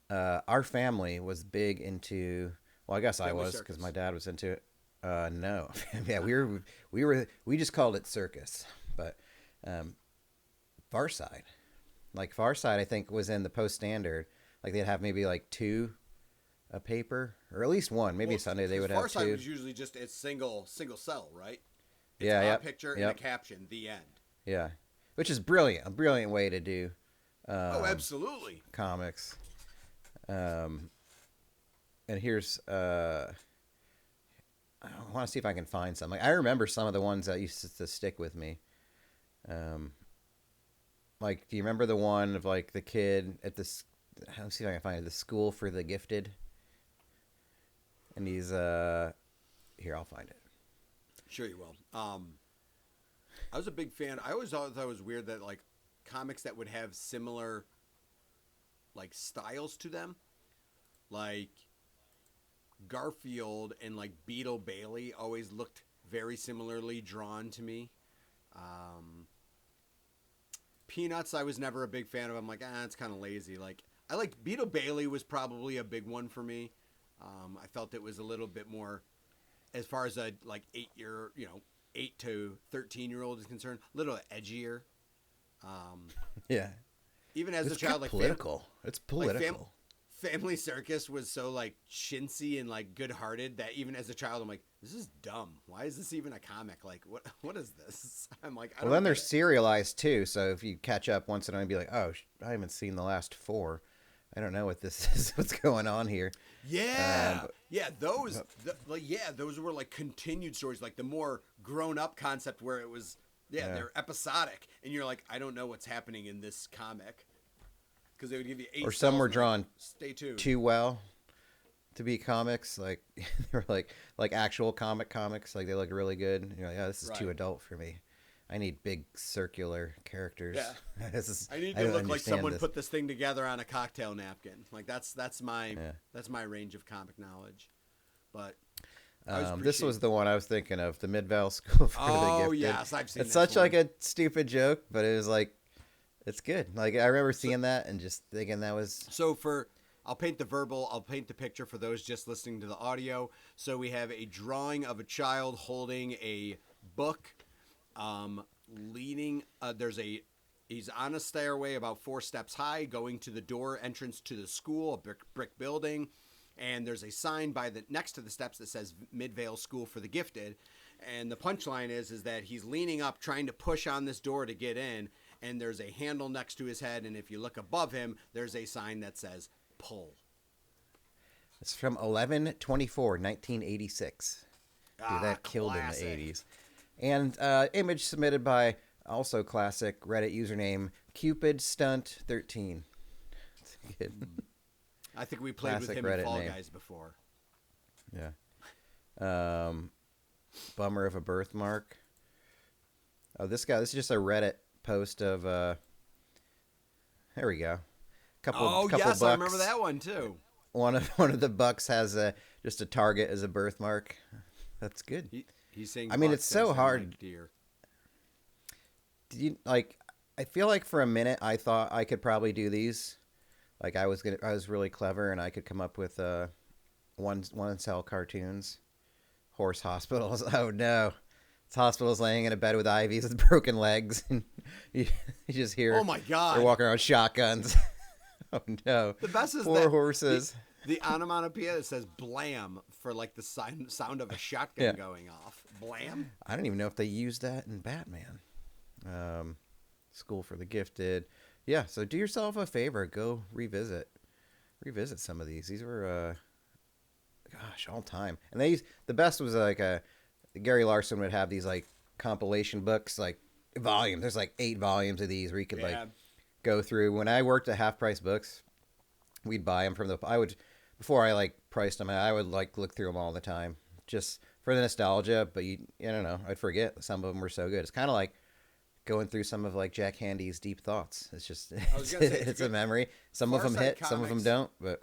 our family was big into, well, I guess I Family was Circus. because my dad was into it. No. Yeah, we just called it circus. But Far Side. Like Far Side, I think, was in the Post Standard. Like they'd have maybe like two a paper, or at least one. Maybe Sunday they would have Farside two. was usually just a single cell, right? It's Yeah, a yep, picture and yep. a caption. The end. Yeah, which is brilliant. A brilliant way to do Oh, absolutely. comics. And here's I want to see if I can find some. Like I remember some of the ones that used to stick with me. Like, do you remember the one of like the kid at this? Let's see if I can find it. The School for the Gifted. And he's here. I'll find it. Sure you will. I was a big fan. I always thought it was weird that like comics that would have similar like styles to them, like Garfield and like Beetle Bailey always looked very similarly drawn to me. Peanuts, I was never a big fan of. I'm like, it's kind of lazy. Like I liked Beetle Bailey was probably a big one for me. I felt it was a little bit more, as far as a like 8 to 13-year-old is concerned, a little edgier. Yeah. Even as It's a child, like political. It's political. Family Circus was so like chintzy and like good-hearted that even as a child, I'm like, this is dumb. Why is this even a comic? Like, what is this? I'm like, Well, then they're serialized too. So if you catch up once in a while, you'd be like, oh, I haven't seen the last 4. I don't know what this is. What's going on here? Yeah, those were like continued stories, like the more grown-up concept where it was, they're episodic, and you're like, I don't know what's happening in this comic, because they would give you 8. Or some were drawn Stay tuned. too well to be comics. Like they were like actual comics. Like they look really good. And you're like, this is too Right. adult for me. I need big circular characters. Yeah. I need I to don't look like understand someone this. put this thing together on a cocktail napkin. Like that's my range of comic knowledge. But This was the one I was thinking of, the Midvale School for the Gifted. Yes, I've seen It's this such one. like a stupid joke, but it was like, it's good. Like I remember seeing that and just thinking that was. So I'll paint the picture for those just listening to the audio. So we have a drawing of a child holding a book, he's on a stairway about 4 steps high, going to the door entrance to the school, a brick building, and there's a sign next to the steps that says Midvale School for the Gifted. And the punchline is that he's leaning up, trying to push on this door to get in, and there's a handle next to his head, and if you look above him, there's a sign that says pull. It's from 11/24/1986. Dude, that killed classic. in the 80s. And image submitted by also classic Reddit username Cupid Stunt 13. I think we played with Classic him Reddit in Fall name. Guys before. Yeah. Bummer of a birthmark. Oh, this is just a Reddit post of there we go. Couple yes, bucks. I remember that one too. One of the bucks has just a target as a birthmark. That's good. He's saying. I mean, bucks it's so as in, hard. like, deer. Did you like? I feel like for a minute I thought I could probably do these. Like I was really clever and I could come up with one cell cartoons, horse hospitals. Oh no, it's hospitals laying in a bed with IVs with broken legs, and you just hear. Oh my god! They're walking around with shotguns. Oh no! The best is poor that horses. The onomatopoeia that says "blam" for like the sound of a shotgun going off. Blam. I don't even know if they used that in Batman. School for the Gifted. Yeah, so do yourself a favor. Go revisit some of these. These were, all time. And the best was like Gary Larson would have these like compilation books, like volumes. There's like 8 volumes of these where you could like go through. When I worked at Half Price Books, we'd buy them before I like priced them, I would like look through them all the time just for the nostalgia. But I don't know, I'd forget some of them were so good. It's kind of like going through some of like Jack Handy's deep thoughts. It's just it's a memory. Some of them hit, some of them don't. But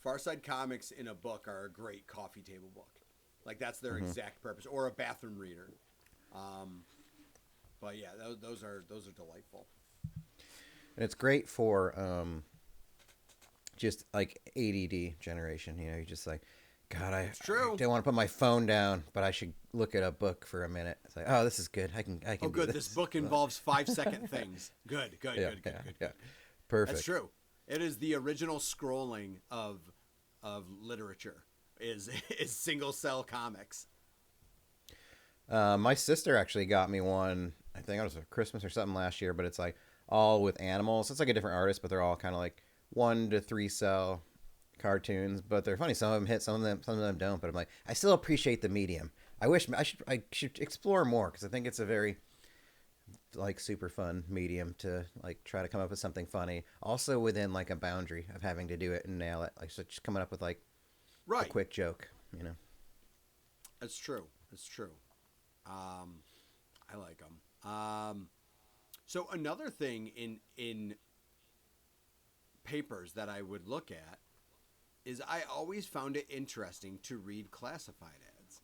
Farside comics in a book are a great coffee table book. Like that's their exact purpose, or a bathroom reader. But yeah, those are delightful. And it's great for just like ADD generation. You know, you're just like, God, I don't want to put my phone down, but I should look at a book for a minute. It's like, oh, this is good. I can. Oh, good. This book involves 5-second things. Good. Yeah. Perfect. That's true. It is the original scrolling of literature. Is single cell comics. My sister actually got me one. I think it was for Christmas or something last year, but it's like all with animals. It's like a different artist, but they're all kind of like 1 to 3 cell cartoons. But they're funny. Some of them hit, some of them don't. But I'm like, I still appreciate the medium. I should explore more because I think it's a very like super fun medium to like try to come up with something funny. Also within like a boundary of having to do it and nail it. Like so just coming up with like a quick joke. You know. That's true. I like them. So another thing in papers that I would look at is I always found it interesting to read classified ads.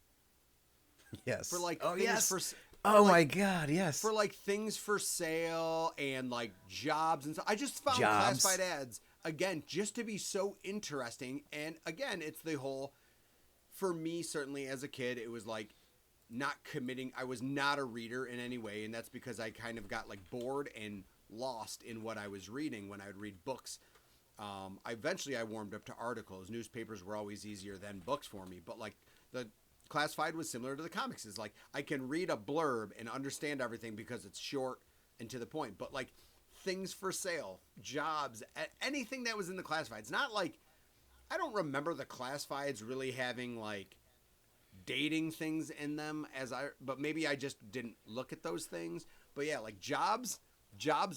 Yes. For like my God, yes. For like things for sale and like jobs and stuff. I just found classified ads again just to be so interesting. And again, it's the whole, for me certainly as a kid, it was like not committing. I was not a reader in any way, and that's because I kind of got like bored and lost in what I was reading when I would read books. Eventually I warmed up to articles. Newspapers were always easier than books for me, but like the classified was similar to the comics. It's like I can read a blurb and understand everything because it's short and to the point. But like things for sale, jobs, anything that was in the classified. It's not like, I don't remember the classifieds really having like dating things in them but maybe I just didn't look at those things. But yeah, like jobs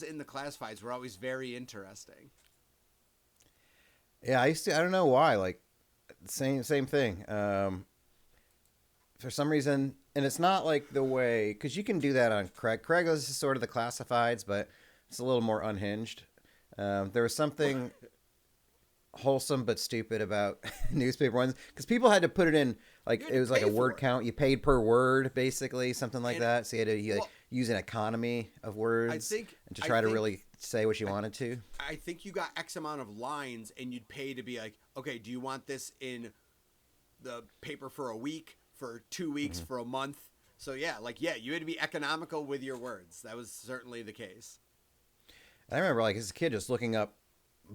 in the classifieds were always very interesting. Yeah, I don't know why, like same thing. For some reason, and it's not like the way, because you can do that on Craigslist is sort of the classifieds, but it's a little more unhinged. There was something wholesome but stupid about newspaper ones, because people had to put it in, like it was like a word count. You paid per word, basically, something like that. So you had to use an economy of words to try to really say what you wanted to. I think you got X amount of lines, and you'd pay to be like, okay, do you want this in the paper for a week, for 2 weeks, for a month? So you had to be economical with your words. That was certainly the case. I remember, like, as a kid, just looking up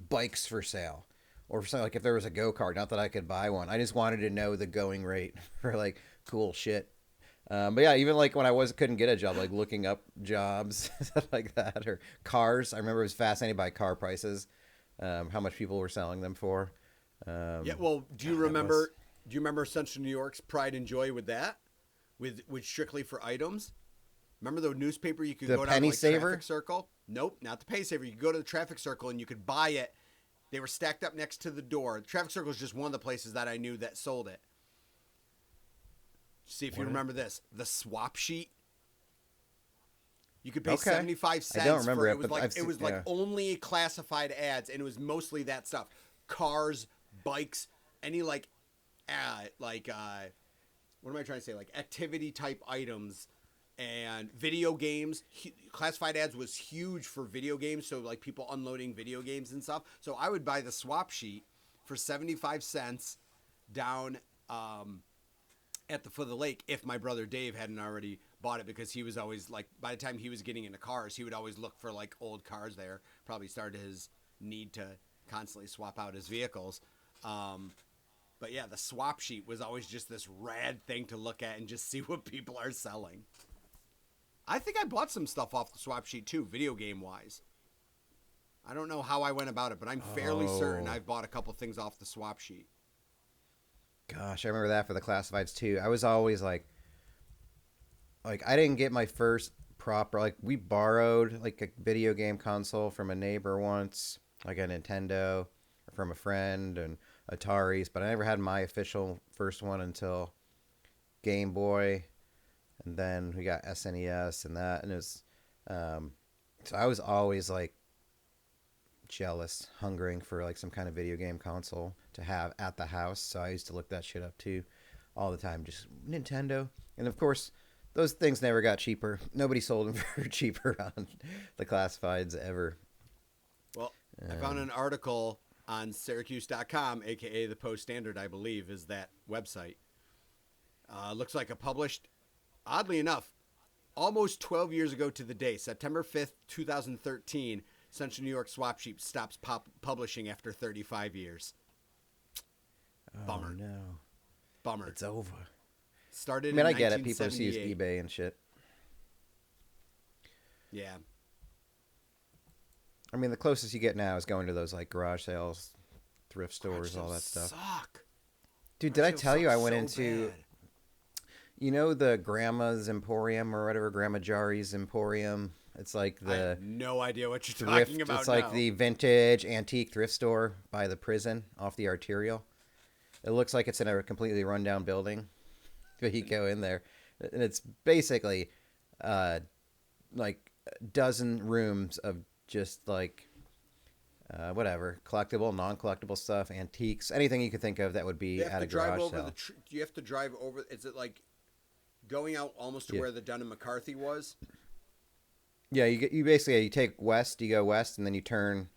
bikes for sale, or something, like if there was a go-kart. Not that I could buy one. I just wanted to know the going rate for like cool shit. But yeah, even like when I couldn't get a job, like looking up jobs, stuff like that, or cars. I remember I was fascinated by car prices, how much people were selling them for. Well, do you remember Central New York's Pride and Joy with that? With strictly for items? Remember the newspaper you could go down to like Traffic Circle? Nope, not the Penny Saver. You could go to the Traffic Circle and you could buy it. They were stacked up next to the door. The Traffic Circle is just one of the places that I knew that sold it. See if you What? remember this. The swap sheet. You could pay Okay. 75 cents. I don't remember for, it, it was but like I've it was seen- like yeah. only classified ads, and it was mostly that stuff: cars, bikes, any what am I trying to say? Like activity type items and video games. Classified ads was huge for video games, so like people unloading video games and stuff. So I would buy the swap sheet for 75 cents down at the foot of the lake if my brother Dave hadn't already bought it, because he was always like, by the time he was getting into cars, he would always look for like old cars there. Probably started his need to constantly swap out his vehicles. But yeah, the swap sheet was always just this rad thing to look at and just see what people are selling. I think I bought some stuff off the swap sheet too, video game wise. I don't know how I went about it, but I'm fairly certain I've bought a couple things off the swap sheet. Gosh, I remember that for the classifieds too. I was always like I didn't get my first proper, like we borrowed like a video game console from a neighbor once, like a Nintendo, or from a friend, and Ataris, but I never had my official first one until Game Boy, and then we got SNES and that, and it was so I was always like jealous, hungering for like some kind of video game console to have at the house. So I used to look that shit up too all the time, just Nintendo. And of course, those things never got cheaper. Nobody sold them for cheaper on the classifieds ever. Well, I found an article on Syracuse.com, aka the Post Standard, I believe, is that website. Looks like a published, oddly enough, almost 12 years ago to the day, September 5th, 2013, Central New York Swap Sheet stops publishing after 35 years. Bummer. Oh, no. Bummer. It's over. Started I mean, in I get it. People just use 1978. eBay and shit. Yeah. I mean, the closest you get now is going to those like garage sales, thrift stores, all that Garage stuff. sales Suck. Dude, did I Garage tell sales you I suck went so into, bad. you know, the Grandma's Emporium or whatever, Grandma Jari's Emporium? It's like I the have no idea what you're thrift. talking about It's like now. the vintage antique thrift store by the prison off the Arterial. It looks like it's in a completely rundown building, but you go in there, and it's basically like a dozen rooms of just like whatever, collectible, non-collectible stuff, antiques, anything you could think of that would be You have at to a drive garage over sale. do you have to drive over? Is it like going out almost to Yeah. where the Dunn and McCarthy was? Yeah, you basically you take west, you go west, and then you turn.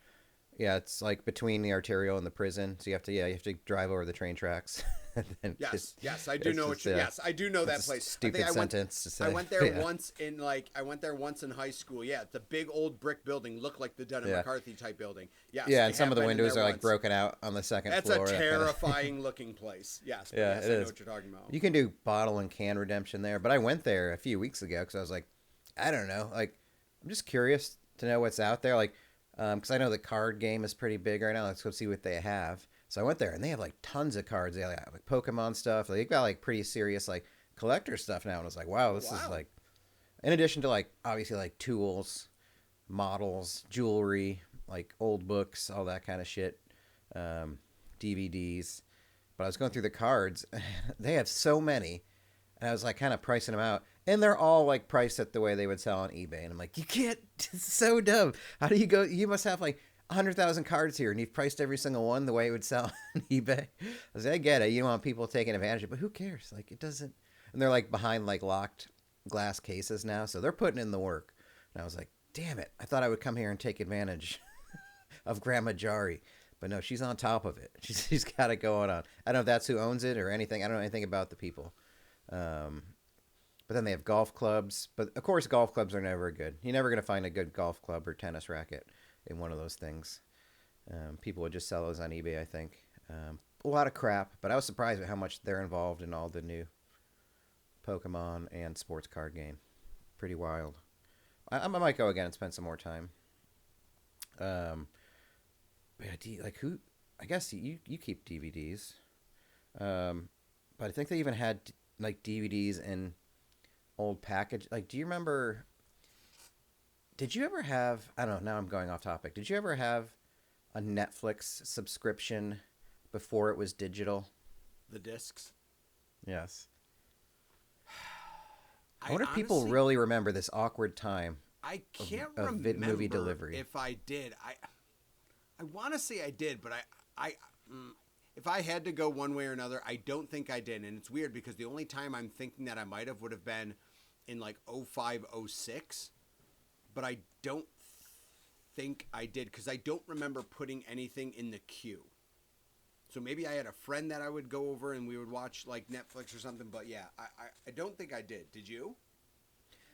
Yeah, it's like between the Arterial and the prison, so you have to drive over the train tracks. And then Yes, I do it's know just, what you. yeah, Yes, I do know that that's a place. stupid I went, sentence to say. I went there Yeah. once in high school. Yeah, it's a big old brick building, looked like the Dunn and Yeah. McCarthy type building. Yes, Yeah, I and some have of the been in windows there are like once. broken out on the second That's floor. a that kinda- terrifying looking place. Yes, but Yeah, yes, it I know is. what you're talking about. You can do bottle and can redemption there, but I went there a few weeks ago because I was like, I don't know, like I'm just curious to know what's out there, like because I know the card game is pretty big right now. Let's go see what they have. So I went there and they have like tons of cards. They have like Pokemon stuff. They've got like pretty serious like collector stuff now. And I was like, wow, this is like, in addition to like obviously like tools, models, jewelry, like old books, all that kind of shit, DVDs. But I was going through the cards. They have so many. And I was like kind of pricing them out. And they're all like priced at the way they would sell on eBay. And I'm like, you can't, it's so dumb. How do you go? You must have like 100,000 cards here and you've priced every single one the way it would sell on eBay. I was like, I get it. You don't want people taking advantage of it, but who cares? Like it doesn't. And they're like behind like locked glass cases now. So they're putting in the work. And I was like, damn it. I thought I would come here and take advantage of Grandma Jari. But no, she's on top of it. She's got it going on. I don't know if that's who owns it or anything. I don't know anything about the people. But then they have golf clubs. But of course, golf clubs are never good. You're never going to find a good golf club or tennis racket in one of those things. People would just sell those on eBay, I think. A lot of crap. But I was surprised at how much they're involved in all the new Pokemon and sports card game. Pretty wild. I might go again and spend some more time. But yeah, like who? I guess you keep DVDs. But I think they even had like DVDs in old package. Like, do you remember? Did you ever have? I don't know. Now I'm going off topic. Did you ever have a Netflix subscription before it was digital? The discs. Yes. I wonder if people really remember this awkward time I can't of remember movie delivery. if I did. I want to say I did, but if I had to go one way or another, I don't think I did. And it's weird because the only time I'm thinking that I might have would have been in like 05, 06. But I don't think I did because I don't remember putting anything in the queue. So maybe I had a friend that I would go over and we would watch like Netflix or something. But yeah, I don't think I did. Did you?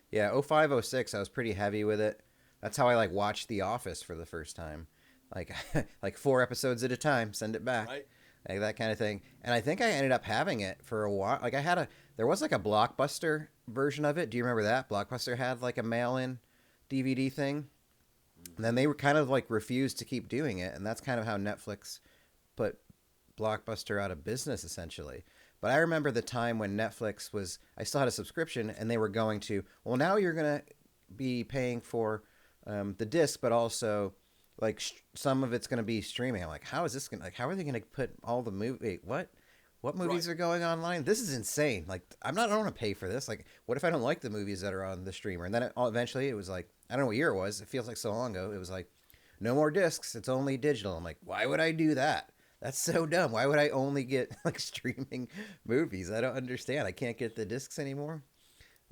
Yeah, 05, 06, I was pretty heavy with it. That's how I like watched The Office for the first time. Like like 4 episodes at a time, send it back. Right. Like that kind of thing. And I think I ended up having it for a while. Like there was like a Blockbuster version of it. Do you remember that? Blockbuster had like a mail-in DVD thing. And then they were kind of like refused to keep doing it. And that's kind of how Netflix put Blockbuster out of business essentially. But I remember the time when Netflix I still had a subscription and they were going to, well, now you're going to be paying for the disc, but also like some of it's going to be streaming. I'm like, how is this going to, like, how are they going to put all the what movies are going online? This is insane. Like, I don't want to pay for this. Like, what if I don't like the movies that are on the streamer? And then eventually it was like, I don't know what year it was. It feels like so long ago. It was like, no more discs. It's only digital. I'm like, why would I do that? That's so dumb. Why would I only get like streaming movies? I don't understand. I can't get the discs anymore.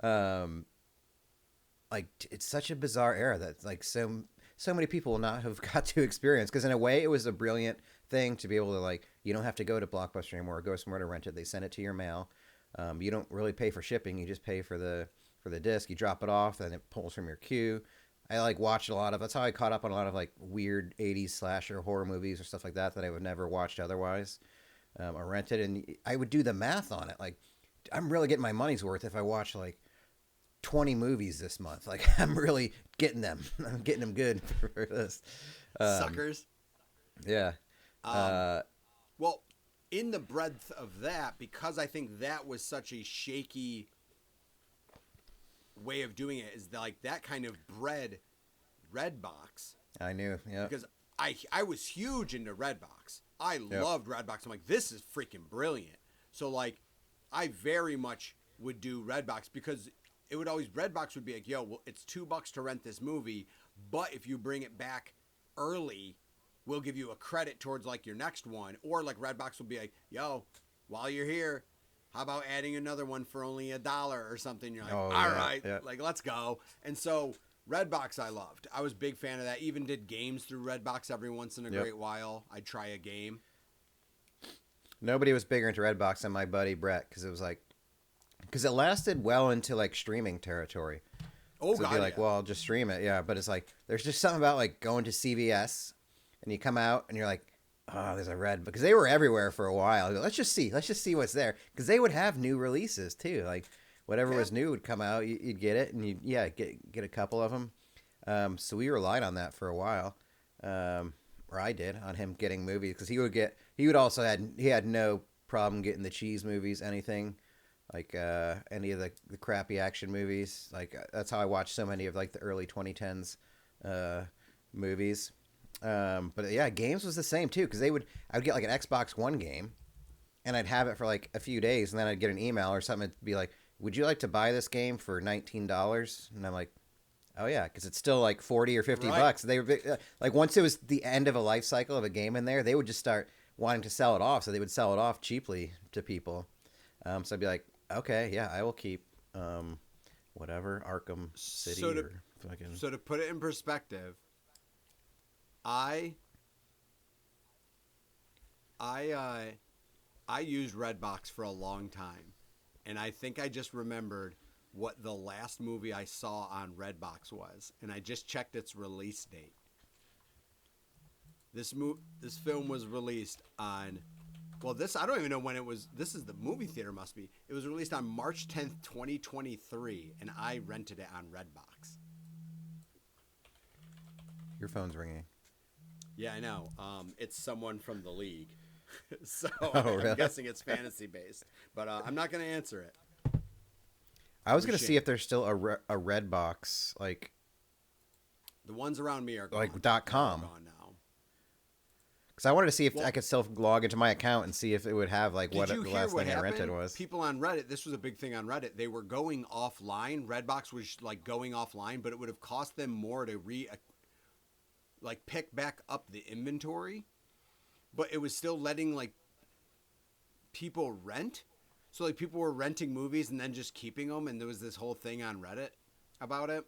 Like it's such a bizarre era that like so many people will not have got to experience. Because in a way, it was a brilliant thing to be able to like you don't have to go to Blockbuster anymore or go somewhere to rent it. They send it to your mail. You don't really pay for shipping. You just pay for the disc. You drop it off, and it pulls from your queue. I like watched a lot of. That's how I caught up on a lot of like weird '80s slasher horror movies or stuff like that I would never watched otherwise, or rented. And I would do the math on it. Like, I'm really getting my money's worth if I watch like 20 movies this month. Like, I'm really getting them. I'm getting them good for this. Suckers. Yeah. Well, in the breadth of that, because I think that was such a shaky way of doing it, is like that kind of bred RedBox. I knew, yeah. Because I was huge into RedBox. I loved RedBox. I'm like, this is freaking brilliant. So like, I very much would do RedBox because it would always RedBox would be like, yo, well, it's $2 to rent this movie, but if you bring it back early, we'll give you a credit towards like your next one. Or like RedBox will be like, yo, while you're here, how about adding another one for only $1 or something? You're like, all right, like let's go. And so RedBox I loved. I was a big fan of that. Even did games through RedBox every once in a great while. I'd try a game. Nobody was bigger into RedBox than my buddy Brett because it lasted well into like streaming territory. Oh, so it'd be like, well, I'll just stream it. Yeah, but it's like there's just something about like going to CVS and you come out and you're like, oh, there's a Red, because they were everywhere for a while. Let's just see what's there, because they would have new releases too. Like whatever was new would come out, you'd get it, and you'd get a couple of them. So we relied on that for a while, or I did, on him getting movies, because he had no problem getting the cheese movies, anything like any of the crappy action movies. Like that's how I watched so many of like the early 2010s movies. But yeah, games was the same too, because I would get like an Xbox One game, and I'd have it for like a few days, and then I'd get an email or something to be like, "Would you like to buy this game for $19?" And I'm like, "Oh yeah," because it's still like $40 or $50. They were like, once it was the end of a life cycle of a game in there, they would just start wanting to sell it off, so they would sell it off cheaply to people. So I'd be like, "Okay, yeah, I will keep whatever Arkham City So to put it in perspective, I used RedBox for a long time, and I think I just remembered what the last movie I saw on RedBox was, and I just checked its release date. This film was released on, I don't even know when it was. This is the movie theater must be. It was released on March 10th, 2023, and I rented it on RedBox. Your phone's ringing. Yeah, I know. It's someone from the league. So really? I'm guessing it's fantasy based. But I'm not going to answer it. I was going to see if there's still a RedBox, like... The ones around me are gone. Like .com. Gone now. Because I wanted to see if I could still log into my account and see if it would have like what Did you the hear last what thing I happened? rented was. People on Reddit, this was a big thing on Reddit. They were going offline. Redbox was like going offline, but it would have cost them more to pick back up the inventory. But it was still letting like people rent. So like people were renting movies and then just keeping them, and there was this whole thing on Reddit about it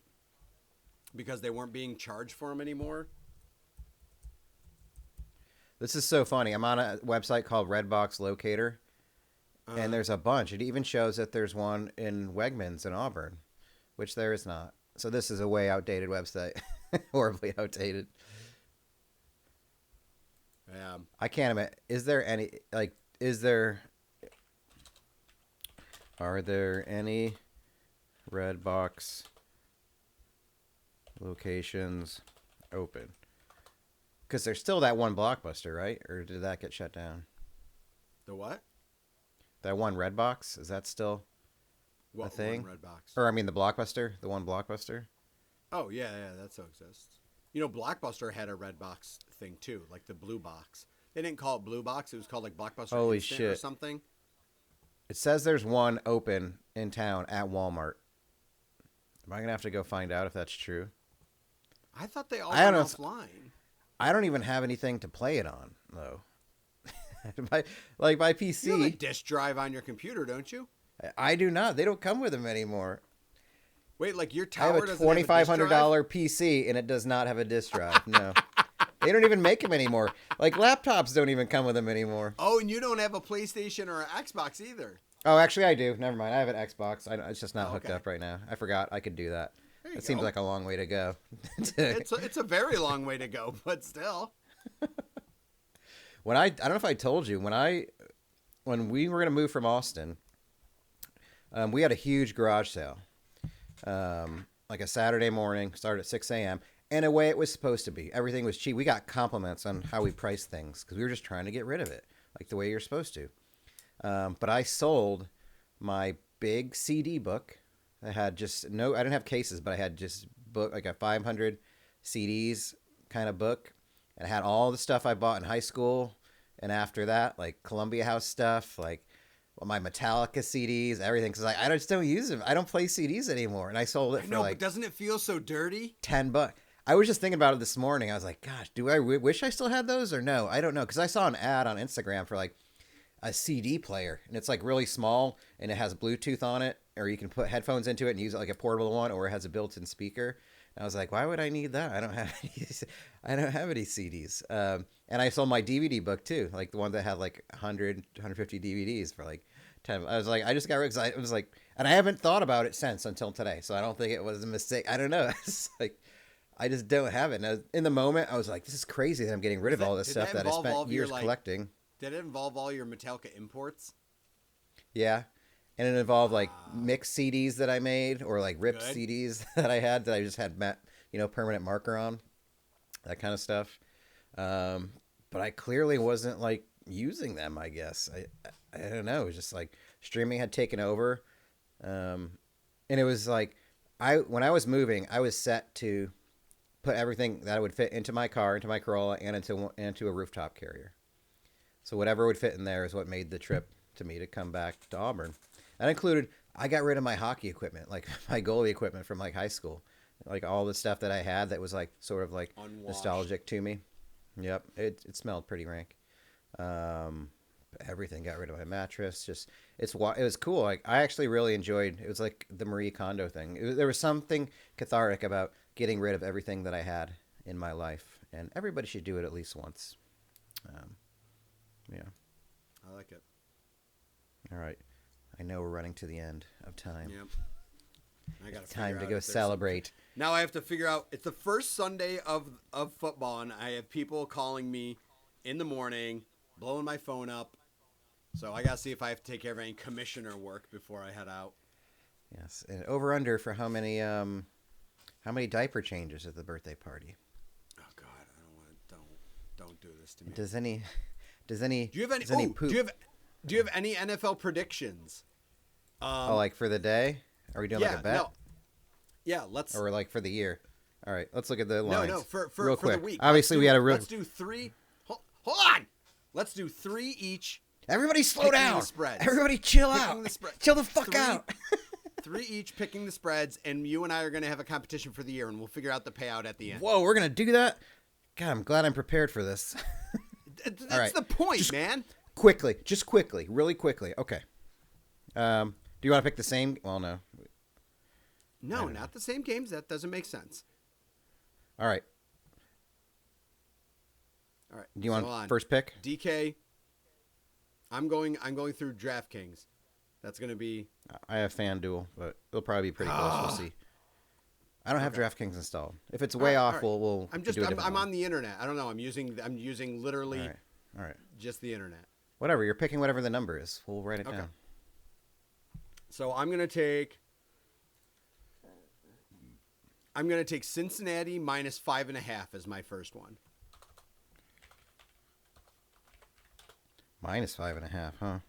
because they weren't being charged for them anymore. This is so funny. I'm on a website called RedBox Locator, and there's a bunch. It even shows that there's one in Wegmans in Auburn, which there is not. So this is a way outdated website. Horribly outdated. Yeah. I can't imagine. Are there any RedBox locations open? Because there's still that one Blockbuster, right? Or did that get shut down? The what? That one Redbox, is that still a thing? One Redbox? Or I mean the Blockbuster, the one Blockbuster? Oh yeah, that still exists. You know, Blockbuster had a Redbox thing too, like the Blue Box. They didn't call it Blue Box; it was called like Blockbuster Holy Instant shit. or something. It says there's one open in town at Walmart. Am I gonna have to go find out if that's true? I thought they all I went don't offline. I don't even have anything to play it on though. my PC. You have a disk drive on your computer, don't you? I do not. They don't come with them anymore. Wait, like your I tower have a doesn't have a disk drive? $2,500 PC and it does not have a disk drive. No. They don't even make them anymore. Like laptops don't even come with them anymore. Oh, and you don't have a PlayStation or an Xbox either. Oh, actually I do. Never mind. I have an Xbox. It's just not Oh, hooked okay. up right now. I forgot I could do that. There you It seems go. like a long way to go. It's a very long way to go, but still. I don't know if I told you, when we were going to move from Austin, we had a huge garage sale. Like a Saturday morning, started at 6 a.m. And the way it was supposed to be. Everything was cheap. We got compliments on how we priced things because we were just trying to get rid of it, like the way you're supposed to. But I sold my big CD book. I didn't have cases, but I had just book like a 500 CDs kind of book. And I had all the stuff I bought in high school. And after that, like Columbia House stuff, like my Metallica CDs, everything. Because I just don't use them. I don't play CDs anymore. And I sold it for But doesn't it feel so dirty? $10. I was just thinking about it this morning. I was like, gosh, do I wish I still had those or no? I don't know. Because I saw an ad on Instagram for like a CD player. And it's like really small and it has Bluetooth on it. Or you can put headphones into it and use it like a portable one. Or it has a built-in speaker. And I was like, why would I need that? I don't have any CDs. And I sold my DVD book too. Like the one that had like 100, 150 DVDs for like 10. I was like, I just got rid of it. It was like, and I haven't thought about it since until today. So I don't think it was a mistake. I don't know. It's like, I just don't have it. And in the moment, I was like, this is crazy that I'm getting rid of all this stuff that I spent years collecting. Did it involve all your Metallica imports? Yeah. And it involved like mixed CDs that I made or like ripped Good. CDs that I had that I just had permanent marker on, that kind of stuff. But I clearly wasn't like using them, I guess. I don't know. It was just like streaming had taken over. And it was like, when I was moving, I was set to put everything that would fit into my car, into my Corolla, and into a rooftop carrier. So whatever would fit in there is what made the trip to me to come back to Auburn. That included, I got rid of my hockey equipment, like my goalie equipment from like high school, like all the stuff that I had that was like sort of like Unwashed. nostalgic to me. Yep, it smelled pretty rank. Everything, got rid of my mattress. It was cool. Like I actually really enjoyed. It was like the Marie Kondo thing. There was something cathartic about getting rid of everything that I had in my life, and everybody should do it at least once. Yeah. I like it. All right. I know we're running to the end of time. Yep. I got Time to go celebrate. Now I have to figure out. It's the first Sunday of football, and I have people calling me in the morning, blowing my phone up. So I got to see if I have to take care of any commissioner work before I head out. Yes, and over under for how many diaper changes at the birthday party? Oh God, I don't want to. Don't do this to me. Does any? Do you have any? does any Oh, poop? do you have any NFL predictions? Like for the day? Are we doing like a bet? No. Yeah, let's. Or like for the year? All right, let's look at the lines. No, for real for quick. the week. Obviously, we had a real. Let's do three. Hold on. Let's do 3 each. Everybody slow Picking down. the spreads. Everybody chill Picking out. the spread- Chill the fuck 3 out. 3 each picking the spreads, and you and I are going to have a competition for the year, and we'll figure out the payout at the end. Whoa, we're going to do that? God, I'm glad I'm prepared for this. That's right. the point, man. Quickly. Really quickly. Okay. Do you want to pick the same? Well, no. No, not the same games. That doesn't make sense. All right. All right. Do you want so on. first pick? DK. I'm going through DraftKings. That's going to be. I have FanDuel, but it'll probably be pretty close. We'll see. I don't have DraftKings installed. If it's way off, all right. we'll I'm do a different I'm one. on the internet. I don't know. I'm using literally All right. just the internet. Whatever. You're picking whatever the number is. We'll write it down. So I'm going to take Cincinnati minus 5.5 as my first one. Minus 5.5, huh?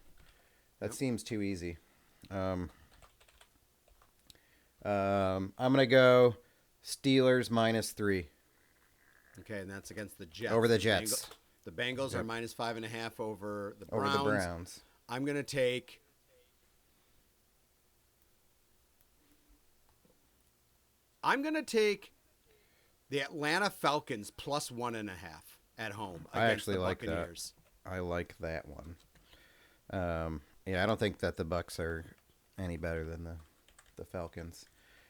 That seems too easy. I'm gonna go Steelers minus 3 Okay, and that's against the Jets. over the Jets. The Bengals are minus 5.5 over the Browns. Over the Browns. I'm gonna take. The Atlanta Falcons plus 1.5 at home against I actually the like that. Buccaneers. I like that one. Yeah, I don't think that the Bucks are any better than the Falcons.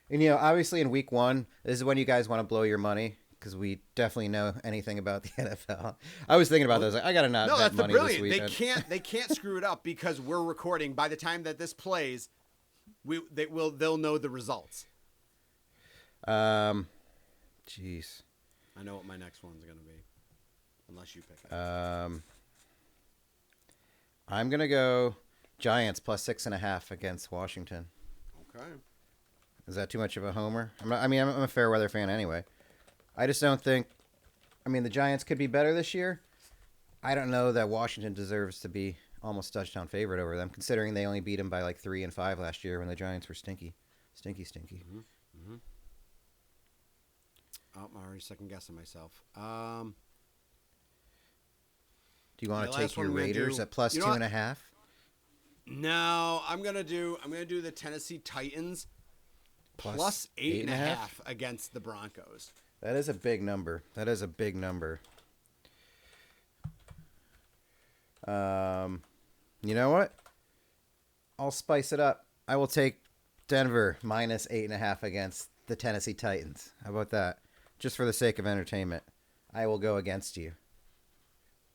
And obviously in week 1, this is when you guys want to blow your money because we definitely know anything about the NFL. I was thinking about those. I gotta not No, bet that's the money brilliant. this week. They can't screw it up because we're recording. By the time that this plays, they'll know the results. Jeez. I know what my next one's gonna be, unless you pick it. I'm gonna go Giants plus 6.5 against Washington. Okay. Is that too much of a homer? I'm a fair weather fan anyway. I just don't think. The Giants could be better this year. I don't know that Washington deserves to be almost touchdown favorite over them, considering they only beat them by like 3 and 5 last year when the Giants were stinky. Mm-hmm. Mm-hmm. Oh, I'm already second guessing myself. Do you want to the take last your one I'm gonna Raiders do- at plus you know what? 2.5? No, I'm gonna do the Tennessee Titans plus 8.5 against the Broncos. That is a big number. You know what? I'll spice it up. I will take Denver minus 8.5 against the Tennessee Titans. How about that? Just for the sake of entertainment, I will go against you.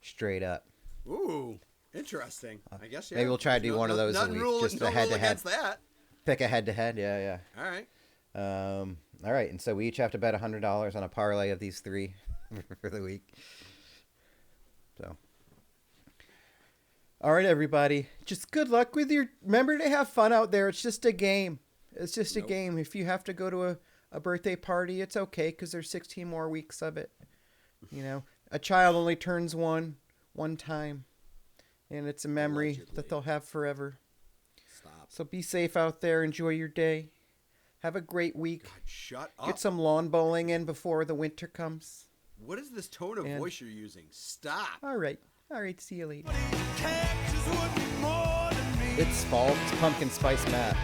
Straight up. Ooh, interesting. I guess yeah. Maybe we'll try to do one of those a nothing week. Rule, Just no a head-to-head. rule against that. Pick a head-to-head. Yeah. All right. All right. And so we each have to bet $100 on a parlay of these 3 for the week. So. All right, everybody. Just good luck with remember to have fun out there. It's just a game. It's just a game. If you have to go to a birthday party, it's okay because there's 16 more weeks of it. A child only turns one time. And it's a memory Allegedly. that they'll have forever. Stop. So be safe out there. Enjoy your day. Have a great week. God, shut up. Get some lawn bowling in before the winter comes. What is this tone of voice you're using? Stop. All right. See you later. Catches would be more than me. It's fall. It's pumpkin spice Matt.